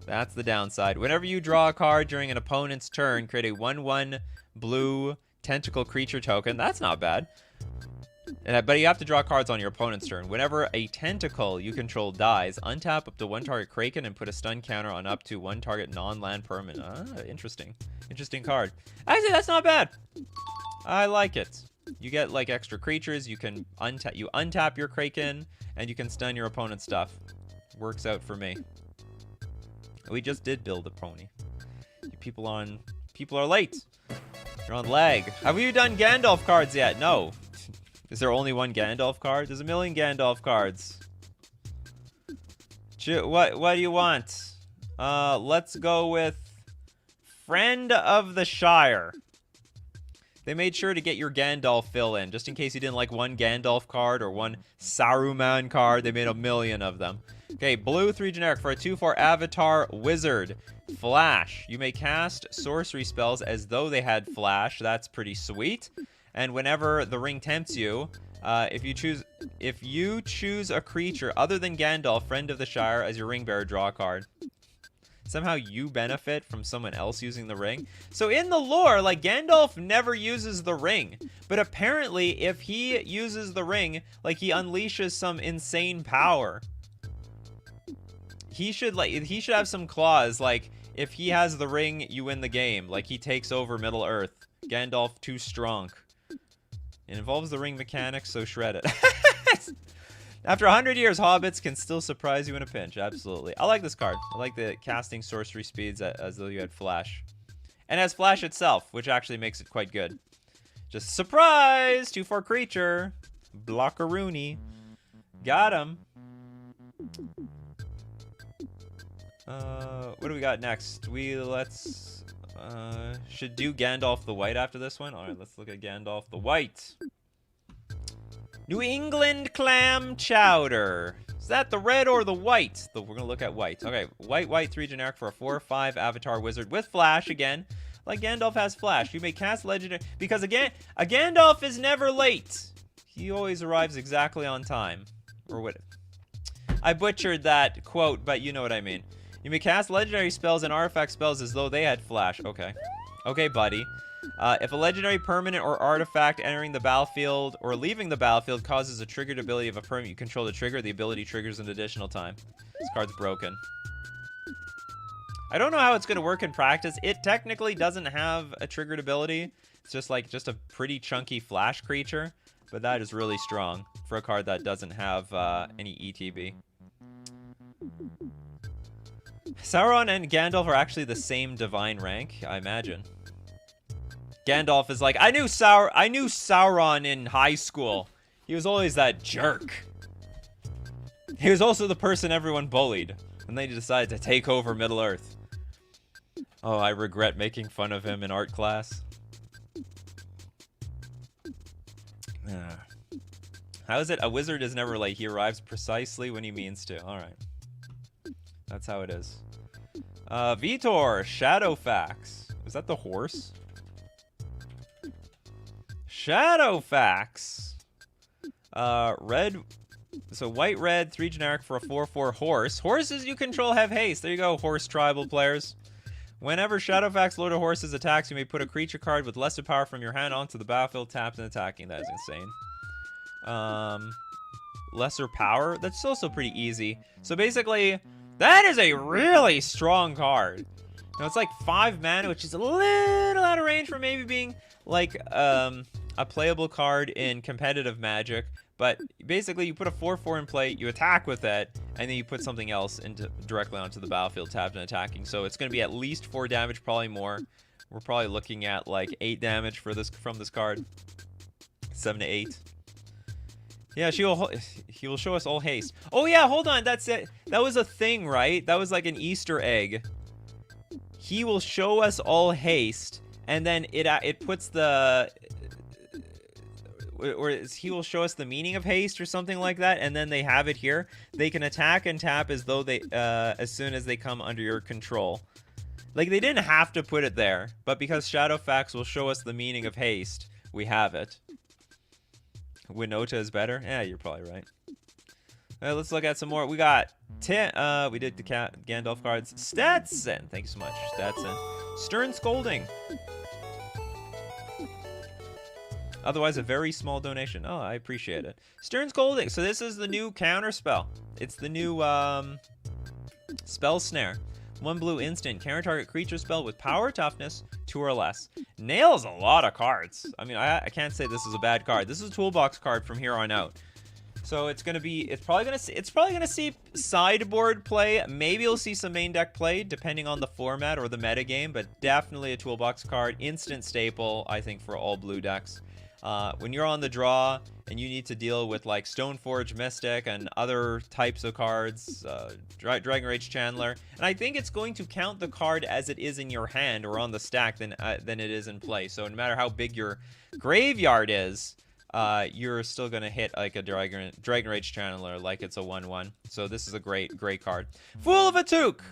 That's the downside. Whenever you draw a card during an opponent's turn, create a 1/1 blue tentacle creature token. That's not bad. But you have to draw cards on your opponent's turn. Whenever a tentacle you control dies, untap up to 1 target Kraken and put a stun counter on up to 1 target non-land permanent. Ah, interesting. Interesting card. Actually, that's not bad. I like it. You get like extra creatures. You can untap your Kraken, and you can stun your opponent's stuff. Works out for me. We just did build a pony. People are late. You're on lag. Have you done Gandalf cards yet? No. Is there only one Gandalf card? There's a million Gandalf cards. What do you want? Let's go with Friend of the Shire. They made sure to get your Gandalf fill in, just in case you didn't like one Gandalf card or one Saruman card. They made a million of them. Okay, blue 3 generic for a 2/4 Avatar Wizard. Flash. You may cast sorcery spells as though they had flash. That's pretty sweet. And whenever the ring tempts you, if you choose a creature other than Gandalf, Friend of the Shire, as your ring bearer, draw a card. Somehow you benefit from someone else using the ring. So in the lore, like, Gandalf never uses the ring. But apparently, if he uses the ring, like, he unleashes some insane power. He should have some clause, like, if he has the ring, you win the game. Like, he takes over Middle Earth. Gandalf too strong. It involves the ring mechanics, so shred it. After 100 years, hobbits can still surprise you in a pinch. Absolutely. I like this card. I like the casting sorcery speeds as though you had flash. And has flash itself, which actually makes it quite good. Just surprise! 2/4 creature. Blockaroony. Got him. What do we got next? Should do Gandalf the White after this one. All right, let's look at Gandalf the White. New England Clam Chowder. Is that the red or the white? We're going to look at white. Okay, white 3 generic for a 4/5 Avatar Wizard with flash again. Like Gandalf has flash. You may cast legendary... Because again, a Gandalf is never late. He always arrives exactly on time. Or what? I butchered that quote, but you know what I mean. You may cast legendary spells and artifact spells as though they had flash. Okay. Okay, buddy. If a legendary permanent or artifact entering the battlefield or leaving the battlefield causes a triggered ability of a permanent you control to trigger, the ability triggers an additional time. This card's broken. I don't know how it's going to work in practice. It technically doesn't have a triggered ability. It's just a pretty chunky flash creature. But that is really strong for a card that doesn't have any ETB. Sauron and Gandalf are actually the same divine rank, I imagine. Gandalf is like, I knew Sauron in high school. He was always that jerk. He was also the person everyone bullied. And they decided to take over Middle-earth. Oh, I regret making fun of him in art class. How is it? A wizard is never late. He arrives precisely when he means to. Alright. That's how it is. Vitor, Shadowfax. Is that the horse? Shadowfax. Red. So white, red, 3 generic for a 4/4 horse. Horses you control have haste. There you go, horse tribal players. Whenever Shadowfax Lord of Horses attacks, you may put a creature card with lesser power from your hand onto the battlefield, tapped and attacking. That is insane. Lesser power? That's also pretty easy. So basically, that is a really strong card. Now it's like 5 mana, which is a little out of range for maybe being like a playable card in competitive Magic. But basically, you put a 4/4 in play, you attack with it, and then you put something else directly onto the battlefield, tapped and attacking. So it's going to be at least 4 damage, probably more. We're probably looking at like 8 damage from this card. 7 to 8. Yeah, he will show us all haste. Oh yeah, hold on, that's it. That was a thing, right? That was like an Easter egg. He will show us all haste, and then it puts the... Or he will show us the meaning of haste or something like that, and then they have it here. They can attack and tap as though they as soon as they come under your control. Like, they didn't have to put it there, but because Shadowfax will show us the meaning of haste, we have it. Winota is better? Yeah, you're probably right. Alright, let's look at some more. We got we did the Gandalf cards. Stetson, thanks so much, Stetson. Stern Scolding. Otherwise, a very small donation. Oh, I appreciate it. Stern's Golding. So this is the new counter spell. It's the new spell snare. 1 blue instant. Counter target creature spell with power toughness 2 or less. Nails a lot of cards. I mean, I can't say this is a bad card. This is a toolbox card from here on out. So it's probably gonna see sideboard play. Maybe you'll see some main deck play, depending on the format or the meta game. But definitely a toolbox card, instant staple, I think, for all blue decks. When you're on the draw and you need to deal with like Stoneforge Mystic and other types of cards, Dragon Rage Chandler, and I think it's going to count the card as it is in your hand or on the stack than it is in play. So no matter how big your graveyard is, you're still gonna hit like a Dragon Rage Channeler like it's a 1/1. So this is a great card. Fool of a Took!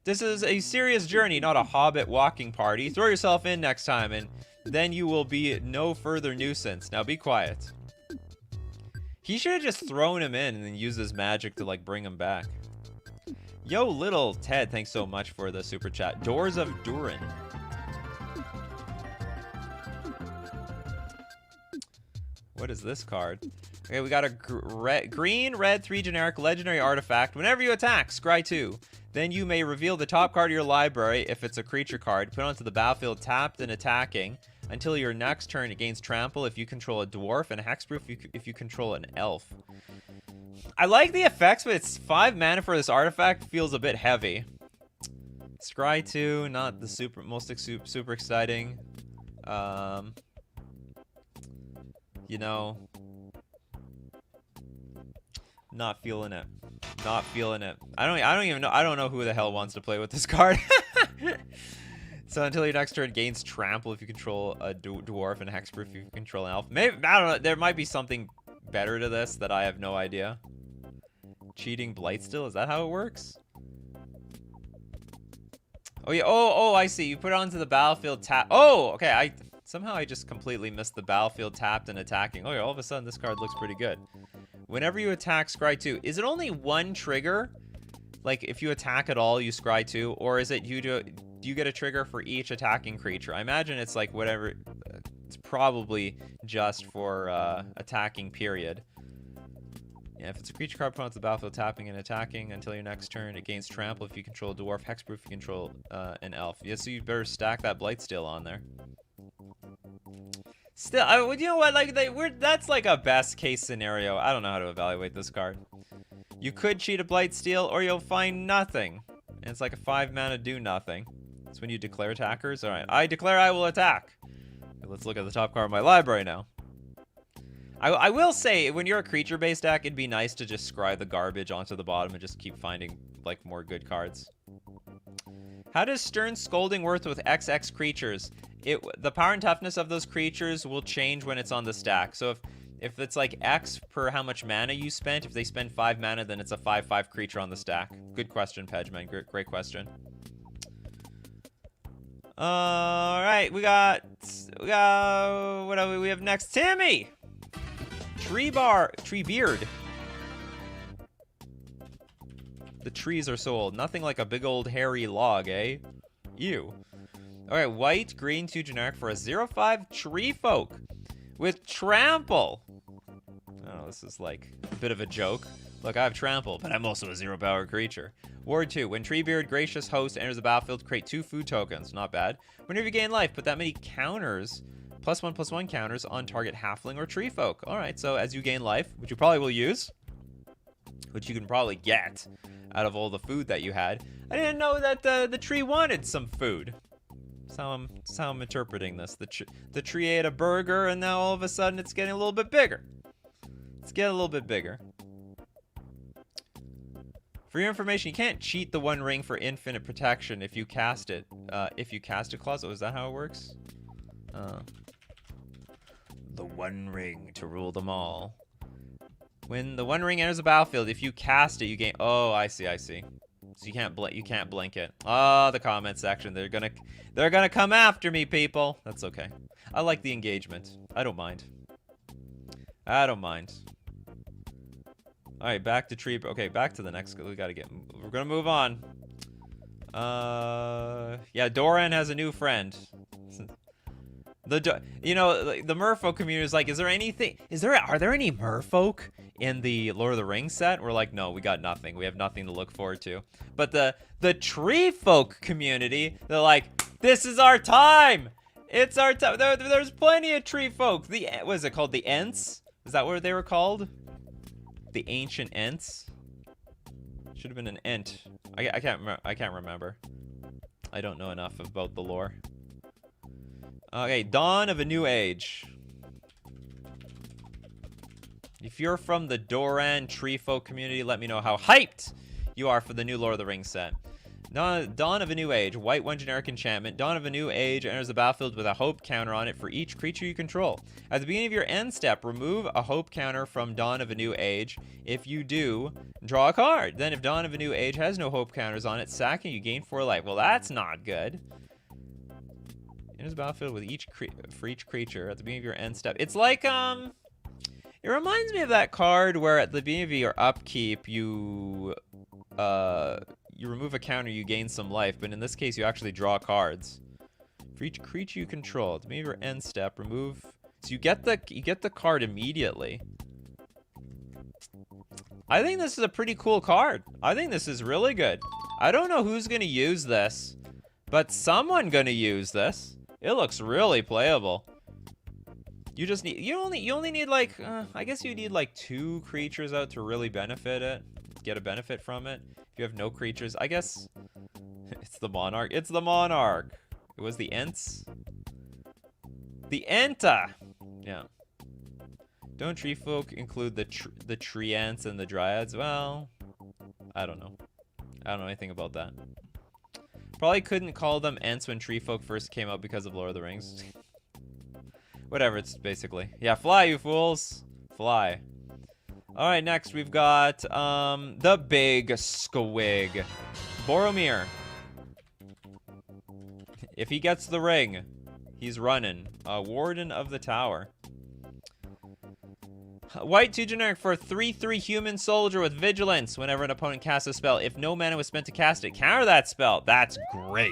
This is a serious journey, not a hobbit walking party. Throw yourself in next time, and then you will be no further nuisance. Now be quiet. He should have just thrown him in and then used his magic to like bring him back. Yo, little Ted, thanks so much for the super chat. Doors of Durin. What is this card? Okay, we got a green, red, 3 generic legendary artifact. Whenever you attack, scry 2. Then you may reveal the top card of your library if it's a creature card. Put it onto the battlefield tapped and attacking until your next turn. It gains trample if you control a dwarf and hexproof if you control an elf. I like the effects, but it's 5 mana for this artifact. Feels a bit heavy. Scry 2, not the most super exciting. You know, not feeling it. Not feeling it. I don't even know. I don't know who the hell wants to play with this card. So until your next turn, gains trample if you control a dwarf and hexproof if you control an elf. Maybe, I don't know. There might be something better to this that I have no idea. Cheating Blightsteel, is that how it works? Oh yeah. Oh, I see. You put it onto the battlefield tap. Oh, okay. Somehow I just completely missed the battlefield tapped and attacking. Oh yeah, all of a sudden this card looks pretty good. Whenever you attack, scry 2. Is it only one trigger? Like if you attack at all, you scry 2, or is it do you get a trigger for each attacking creature? I imagine it's like whatever. It's probably just for attacking period. Yeah, if it's a creature card, put onto the battlefield tapping and attacking until your next turn. It gains trample if you control a dwarf, hexproof if you control an elf. Yeah, so you better stack that Blightsteel on there. Still, you know what? Like that's like a best case scenario. I don't know how to evaluate this card. You could cheat a Blightsteel, or you'll find nothing. And it's like a 5 mana do nothing. That's when you declare attackers. All right, I declare I will attack. Okay, let's look at the top card of my library now. I will say, when you're a creature-based deck, it'd be nice to just scry the garbage onto the bottom and just keep finding like more good cards. How does Stern Scolding work with XX creatures? The power and toughness of those creatures will change when it's on the stack. So if it's like X per how much mana you spent, if they spend 5 mana, then it's a 5/5 creature on the stack. Good question, Pedgeman. Great question. All right, we got what do we have next? Timmy, Treebeard. The trees are so old. Nothing like a big old hairy log, eh? Ew. Alright, white, green, 2 generic for a 0/5 tree folk with trample. Oh, this is like a bit of a joke. Look, I have trample, but I'm also a 0-power creature. Ward 2, when Treebeard, Gracious Host enters the battlefield, create 2 food tokens. Not bad. Whenever you gain life, put that many counters, +1/+1 counters on target halfling or tree folk. Alright, so as you gain life, which you probably will use, which you can probably get out of all the food that you had. I didn't know that the tree wanted some food. That's how I'm interpreting this. The tree ate a burger, and now all of a sudden it's getting a little bit bigger. It's getting a little bit bigger. For your information, you can't cheat the One Ring for infinite protection if you cast it. If you cast a clause. Oh, is that how it works? The One Ring to rule them all. When the One Ring enters the battlefield, if you cast it, you gain. Oh, I see. So you can't blink it. Oh, the comment section. They're gonna come after me, people. That's okay. I like the engagement. I don't mind. All right, back to tree. Okay, back to the next. We're gonna move on. Yeah, Doran has a new friend. You know, like, the merfolk community is like, are there any merfolk in the Lord of the Rings set? We're like, no, we got nothing. We have nothing to look forward to. But the tree folk community, they're like, this is our time. It's our time. There's plenty of tree folk. What is it called? The Ents? Is that what they were called? The ancient Ents? Should have been an Ent. I can't remember. I don't know enough about the lore. Okay, Dawn of a New Age. If you're from the Doran tree folk community, let me know how hyped you are for the new Lord of the Rings set. Dawn of a New Age. White 1 generic enchantment. Dawn of a New Age enters the battlefield with a hope counter on it for each creature you control. At the beginning of your end step, remove a hope counter from Dawn of a New Age. If you do, draw a card. Then if Dawn of a New Age has no hope counters on it, sack and you gain 4 life. Well, that's not good. Enters the battlefield with for each creature at the beginning of your end step. It's like, it reminds me of that card where at the beginning of your upkeep, you remove a counter, you gain some life, but in this case, you actually draw cards. For each creature you control, at the beginning of your end step, remove. So you get the card immediately. I think this is a pretty cool card. I think this is really good. I don't know who's gonna use this, but someone gonna use this. It looks really playable. You just need, you only need like, I guess you need like 2 creatures out to really benefit it, get a benefit from it. If you have no creatures, I guess it's the Monarch. It's the Monarch. It was the Ents. The Enta. Yeah. Don't tree folk include the tree ants and the dryads? Well, I don't know. I don't know anything about that. Probably couldn't call them Ents when tree folk first came out because of Lord of the Rings. Whatever, it's basically. Yeah, fly, you fools. Fly. Alright, next we've got the big squig. Boromir. If he gets the ring, he's running. Warden of the Tower. White 2 generic for a 3/3 human soldier with vigilance. Whenever an opponent casts a spell, if no mana was spent to cast it, counter that spell. That's great.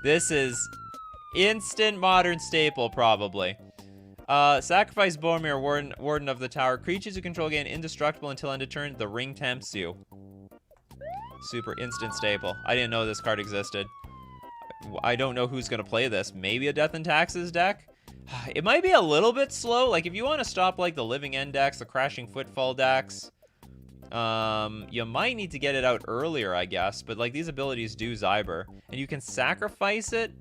This is instant modern staple, probably. Sacrifice Boromir, Warden of the Tower. Creatures you control gain indestructible until end of turn. The ring tempts you. Super instant staple. I didn't know this card existed. I don't know who's going to play this. Maybe a Death and Taxes deck? It might be a little bit slow. Like, if you want to stop, like, the Living End decks, the Crashing Footfall decks, you might need to get it out earlier, I guess. But, like, these abilities do Zyber. And you can sacrifice it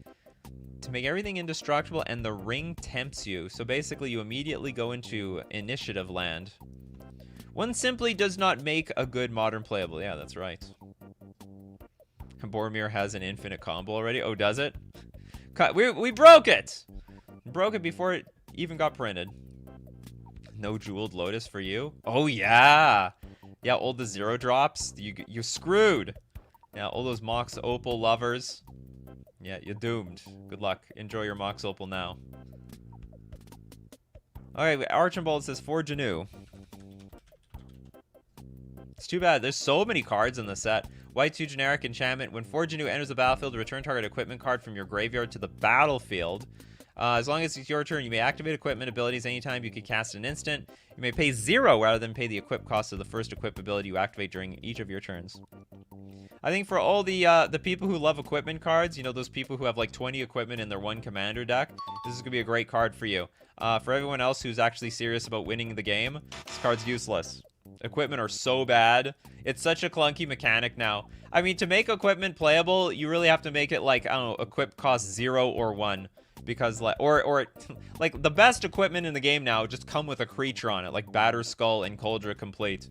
to make everything indestructible, and the ring tempts you. So basically, you immediately go into initiative land. One simply does not make a good modern playable. Yeah, that's right. Boromir has an infinite combo already. Oh, does it? We broke it! Broke it before it even got printed. No Jeweled Lotus for you? Oh, yeah! Yeah, all the 0 drops. You screwed! Yeah, all those Mox Opal lovers. Yeah, you're doomed. Good luck. Enjoy your Mox Opal now. Alright, Archibald says Forge anew. It's too bad. There's so many cards in the set. White 2 generic enchantment. When Forge anew enters the battlefield, return target equipment card from your graveyard to the battlefield. As long as it's your turn, you may activate equipment abilities anytime you can cast an instant. You may pay 0 rather than pay the equip cost of the first equip ability you activate during each of your turns. I think for all the people who love equipment cards, you know, those people who have like 20 equipment in their 1 commander deck, this is going to be a great card for you. For everyone else who's actually serious about winning the game, this card's useless. Equipment are so bad. It's such a clunky mechanic now. I mean, to make equipment playable, you really have to make it like, I don't know, equip cost 0 or 1. Because, like, or like, the best equipment in the game now just come with a creature on it, like Batter Skull and Coldra Complete.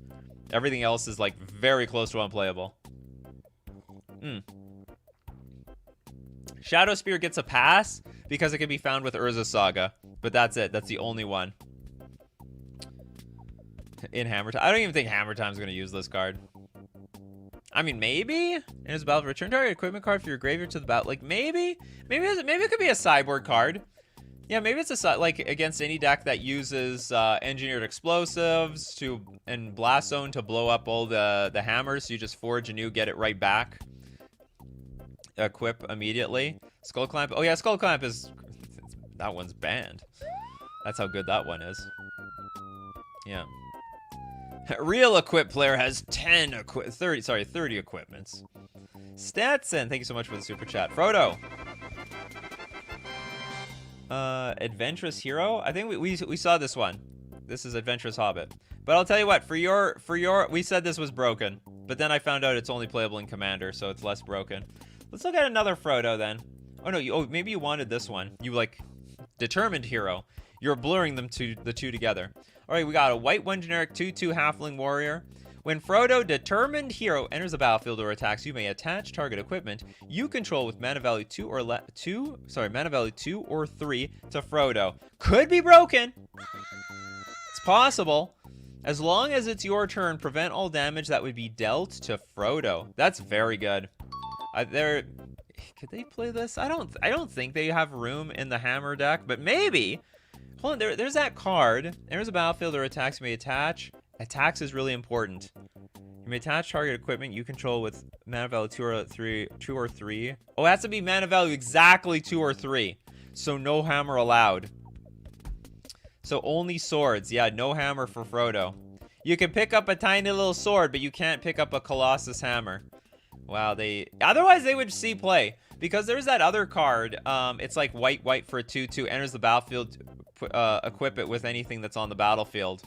Everything else is, like, very close to unplayable. Shadow Spear gets a pass because it can be found with Urza Saga. But that's it. That's the only one. In Hammer Time. I don't even think Hammer Time's going to use this card. I mean, maybe? In his battle, return target equipment card for your graveyard to the battle. Like, maybe? Maybe it could be a sideboard card. Yeah, maybe it's a like against any deck that uses engineered explosives and blast zone to blow up all the hammers. So you just forge anew, get it right back. Equip immediately. Skull Clamp. Oh yeah, Skull Clamp is that one's banned. That's how good that one is. Yeah. Real equipped player has 30 equipments. Statson, thank you so much for the super chat. Frodo. Adventurous hero. I think we saw this one. This is Adventurous Hobbit. But I'll tell you what, for your we said this was broken, but then I found out it's only playable in Commander, so it's less broken. Let's look at another Frodo then. Oh no, maybe you wanted this one. You like determined hero. You're blurring the two together. All right, we got a white 1 generic 2/2 halfling warrior. When Frodo, determined hero, enters the battlefield or attacks, you may attach target equipment you control with mana value 2 or 3 to Frodo. Could be broken. It's possible. As long as it's your turn, prevent all damage that would be dealt to Frodo. That's very good. Could they play this? I don't think they have room in the hammer deck, but maybe. Hold on, there's that card. There's a battlefield or attacks you may attach. Attacks is really important. You may attach target equipment you control with mana value 2 or 3. Oh, it has to be mana value exactly 2 or 3. So no hammer allowed. So only swords. Yeah, no hammer for Frodo. You can pick up a tiny little sword, but you can't pick up a Colossus hammer. Wow, otherwise they would see play. Because there's that other card. It's like white for a 2/2, enters the battlefield, equip it with anything that's on the battlefield.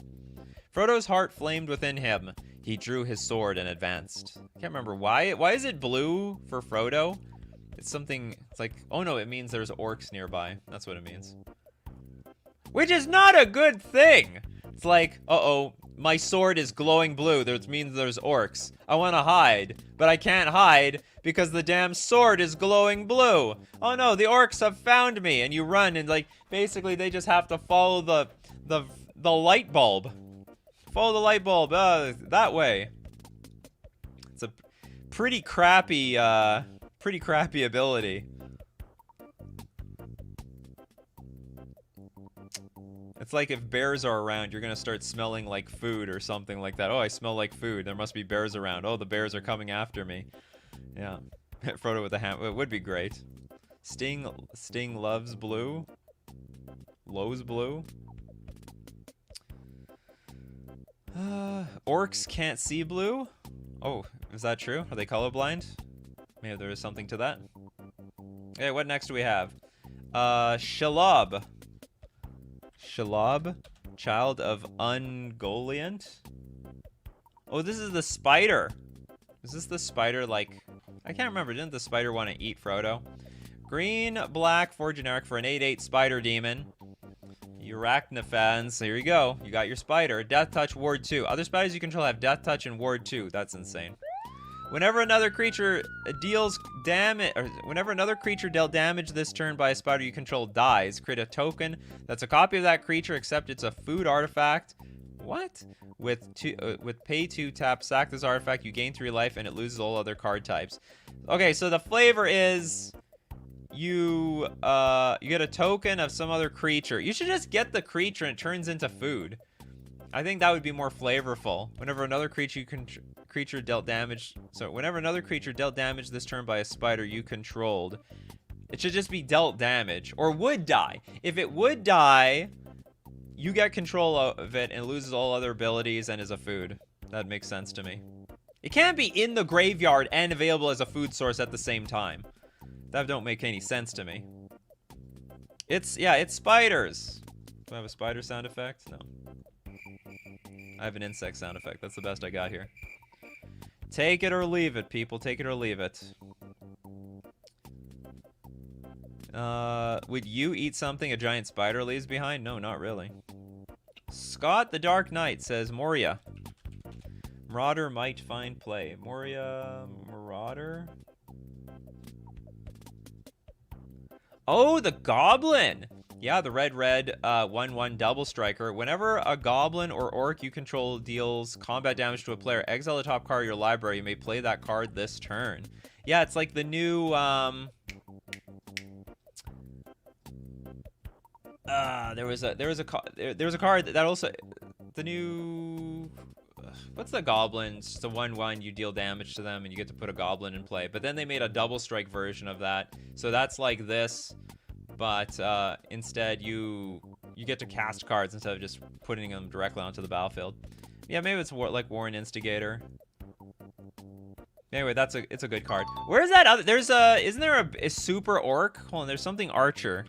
Frodo's heart flamed within him. He drew his sword and advanced. I can't remember why. Why is it blue for Frodo? It's something, it's like, oh no, it means there's orcs nearby. That's what it means. Which is not a good thing. It's like, uh-oh, my sword is glowing blue. That means there's orcs. I want to hide, but I can't hide because the damn sword is glowing blue. Oh no, the orcs have found me. And you run and like, basically they just have to follow the light bulb. Follow the light bulb, that way. It's a pretty crappy ability. It's like if bears are around, you're gonna start smelling like food or something like that. Oh, I smell like food. There must be bears around. Oh, the bears are coming after me. Yeah. Frodo with a hammer. It would be great. Sting loves blue. Lowe's blue. Orcs can't see blue? Oh, is that true? Are they colorblind? Maybe there is something to that. Okay, what next do we have? Shelob. Shelob? Child of Ungoliant? Oh, this is the spider. Is this the spider, like... I can't remember. Didn't the spider want to eat Frodo? Green, black, 4 generic for an 8/8 spider demon. Arachnophans. Here you go. You got your spider. Death Touch, Ward 2. Other spiders you control have Death Touch and Ward 2. That's insane. Whenever another creature deals damage, or whenever another creature dealt damage this turn by a spider you control dies, create a token that's a copy of that creature, except it's a food artifact. What? With pay 2 tap, sack this artifact, you gain 3 life, and it loses all other card types. Okay, so the flavor is you get a token of some other creature. You should just get the creature and it turns into food. I think that would be more flavorful. Whenever another creature dealt damage, so whenever another creature dealt damage this turn by a spider you controlled, it should just be dealt damage or would die. If it would die, you get control of it and loses all other abilities and is a food. That makes sense to me. It can't be in the graveyard and available as a food source at the same time. That don't make any sense to me. It's spiders. Do I have a spider sound effect? No. I have an insect sound effect. That's the best I got here. Take it or leave it, people. Take it or leave it. Would you eat something a giant spider leaves behind? No, not really. Scott the Dark Knight says Moria. Marauder might find play. Moria... Marauder? Oh, the Goblin! Yeah, the red 1/1 double striker. Whenever a goblin or orc you control deals combat damage to a player, exile the top card of your library. You may play that card this turn. Yeah, it's like the new there was a card that also the new what's the goblin? It's just a 1/1 you deal damage to them and you get to put a goblin in play. But then they made a double strike version of that. So that's like this. but instead you get to cast cards instead of just putting them directly onto the battlefield. Yeah, maybe it's like Warren Instigator. Anyway, it's a good card. Where is that other? There's isn't there a super orc? Hold on, there's something archer.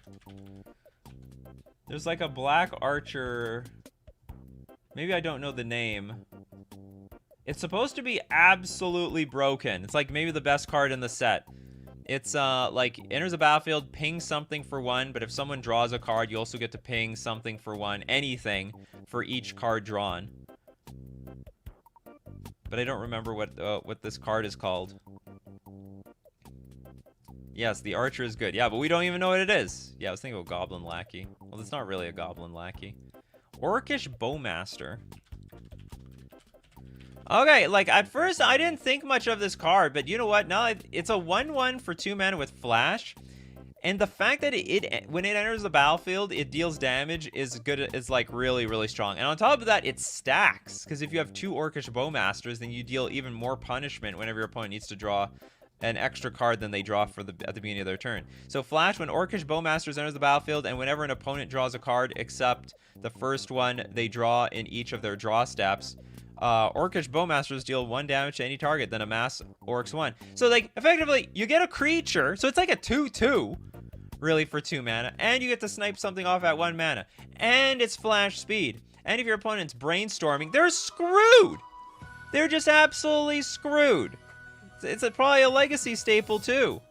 There's like a black archer. Maybe I don't know the name. It's supposed to be absolutely broken. It's like maybe the best card in the set. It's like enters a battlefield, ping something for 1, but if someone draws a card, you also get to ping something for 1, anything for each card drawn. But I don't remember what this card is called. Yes, the archer is good. Yeah, but we don't even know what it is. Yeah, I was thinking of Goblin Lackey. Well, it's not really a Goblin Lackey. Orcish Bowmaster. Okay, like, at first, I didn't think much of this card, but you know what? Now, it's a 1/1 for 2 mana with Flash, and the fact that when it enters the battlefield, it deals damage is good, is, like, really, really strong. And on top of that, it stacks, because if you have 2 Orcish Bowmasters, then you deal even more punishment whenever your opponent needs to draw an extra card than they draw at the beginning of their turn. So Flash, when Orcish Bowmasters enters the battlefield, and whenever an opponent draws a card except the first one they draw in each of their draw steps, Orcish Bowmasters deal 1 damage to any target, then amass Orcs 1. So, like, effectively, you get a creature, so it's like a 2/2, really, for 2 mana, and you get to snipe something off at 1 mana, and it's Flash speed. And if your opponent's brainstorming, they're screwed! They're just absolutely screwed. It's probably a legacy staple, too.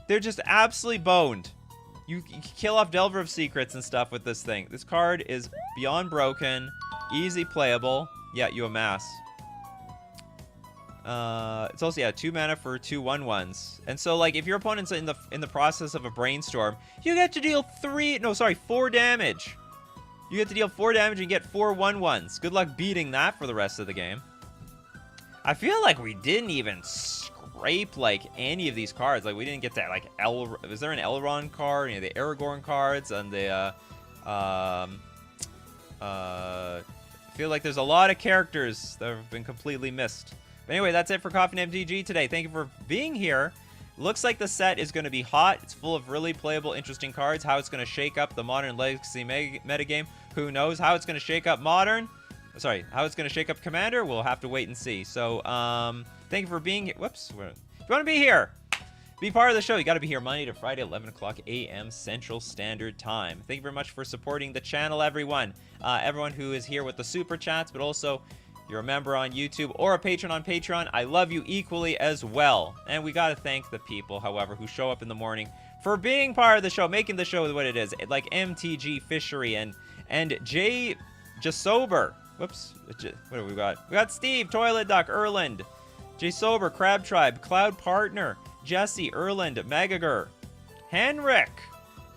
They're just absolutely boned. You can kill off Delver of Secrets and stuff with this thing. This card is beyond broken, easy playable. Yeah, you amass. It's also, yeah, 2 mana for 2 1/1s. And so, like, if your opponent's in the process of a brainstorm, you get to deal 4 damage. You get to deal 4 damage and get 4 1/1s. Good luck beating that for the rest of the game. I feel like we didn't even scrape, like, any of these cards. Like, we didn't get that, like, is there an Elrond card? Any of the Aragorn cards? And the, I feel like there's a lot of characters that have been completely missed. But anyway, that's it for Coffee and MTG today. Thank you for being here. Looks like the set is going to be hot. It's full of really playable, interesting cards. How it's going to shake up the Modern Legacy metagame, who knows? How it's going to shake up Modern... Sorry, how it's going to shake up Commander, we'll have to wait and see. So, thank you for being here. Whoops. If you want to be here, be part of the show, you got to be here Monday to Friday, 11 o'clock a.m. Central Standard Time. Thank you very much for supporting the channel, everyone. Everyone who is here with the Super Chats, but also you're a member on YouTube or a patron on Patreon. I love you equally as well. And we got to thank the people, however, who show up in the morning for being part of the show, making the show what it is. Like MTG Fishery and Jay Jasober. Whoops. What do we got? We got Steve, Toilet Duck, Erland, Jay Sober, Crab Tribe, Cloud Partner, Jesse, Erland, Megager, Henrik.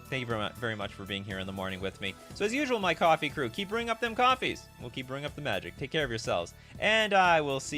Thank you very much for being here in the morning with me. So as usual, my coffee crew, keep bringing up them coffees. We'll keep bringing up the magic. Take care of yourselves. And I will see you.